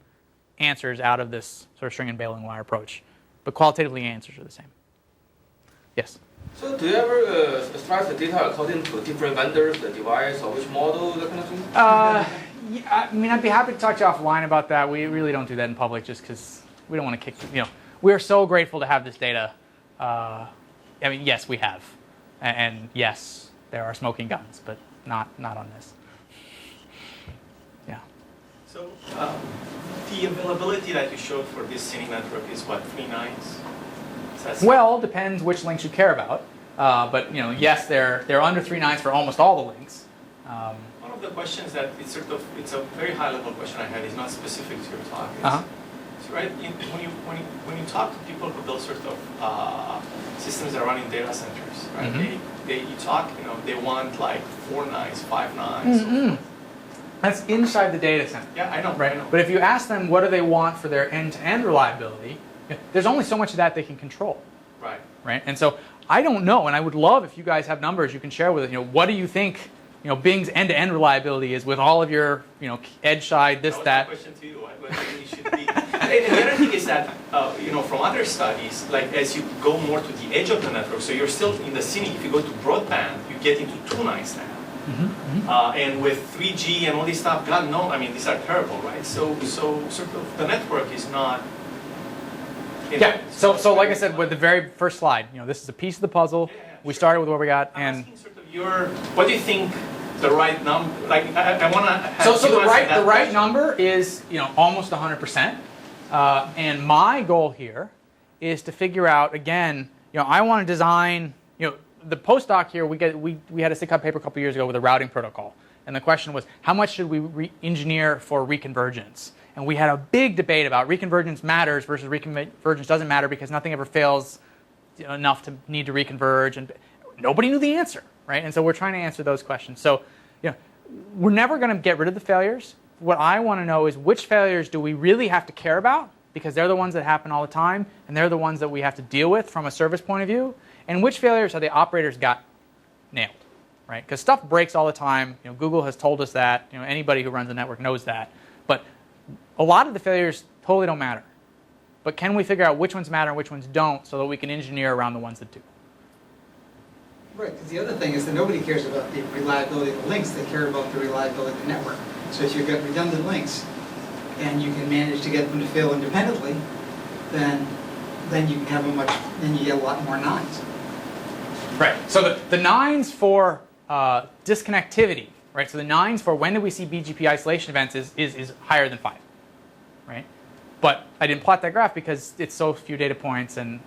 answers out of this sort of string and baling wire approach. But qualitatively, answers are the same. Yes? So do you ever extract the data according to different vendors, the device, or which model, that kind of thing? I'd be happy to talk to you offline about that. We really don't do that in public just because we don't want to kick, we're so grateful to have this data. Yes, we have. And yes, there are smoking guns, but not on this. Yeah. So the availability that you showed for this Scenic network is what, 3 nines? Well, depends which links you care about. But yes, they're under 3 nines for almost all the links. One of the questions that it's a very high level question I had is not specific to your talk. So right, when you talk to people who build sort of systems that run in data centers, right? Mm-hmm. They want like 4 nines, 5 nines. Mm-hmm. That's inside the data center. Yeah, I know. Right. I know. But if you ask them what do they want for their end-to-end reliability, there's only so much of that they can control. Right. Right. And so I don't know, and I would love if you guys have numbers you can share with us. What do you think Bing's end-to-end reliability is with all of your edge side, this, that. That's a question to you. What it should be. And the other thing is that from other studies, like as you go more to the edge of the network, so you're still in the Scenic. If you go to broadband, you getting to 2 nines now. And with 3G and all this stuff, God knows, I mean, these are terrible, right? So sort of the network is not. Yeah. So like I said, with the very first slide, this is a piece of the puzzle. We started with what we got, and asking sort of what do you think the right number? Like I want to have. So the right number is almost 100%. And my goal here is to figure out again. I want to design. The postdoc here, we had a SIGCOMM paper a couple years ago with a routing protocol, and the question was, how much should we engineer for reconvergence? And we had a big debate about reconvergence matters versus reconvergence doesn't matter because nothing ever fails enough to need to reconverge, and nobody knew the answer, right? And so we're trying to answer those questions. So, we're never going to get rid of the failures. What I want to know is which failures do we really have to care about because they're the ones that happen all the time, and they're the ones that we have to deal with from a service point of view, and which failures have the operators got nailed, right? Because stuff breaks all the time. Google has told us that. Anybody who runs a network knows that. But a lot of the failures totally don't matter. But can we figure out which ones matter and which ones don't so that we can engineer around the ones that do? Right, because the other thing is that nobody cares about the reliability of the links. They care about the reliability of the network. So if you've got redundant links and you can manage to get them to fail independently, then you can have then you get a lot more nines. Right. So the nines for disconnectivity, right? So the nines for when do we see BGP isolation events is higher than 5, right? But I didn't plot that graph because it's so few data points, and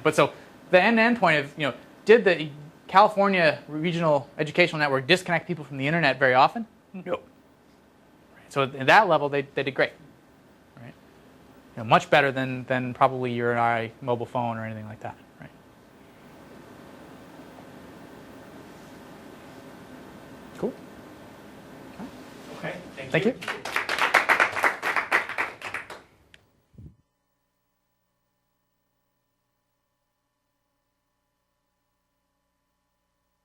But so the end-to-end point of did the California Regional Educational Network disconnect people from the internet very often? No. Right. So at that level, they did great. Right. Much better than probably your and I mobile phone or anything like that. Right. Cool. Okay. Thank you.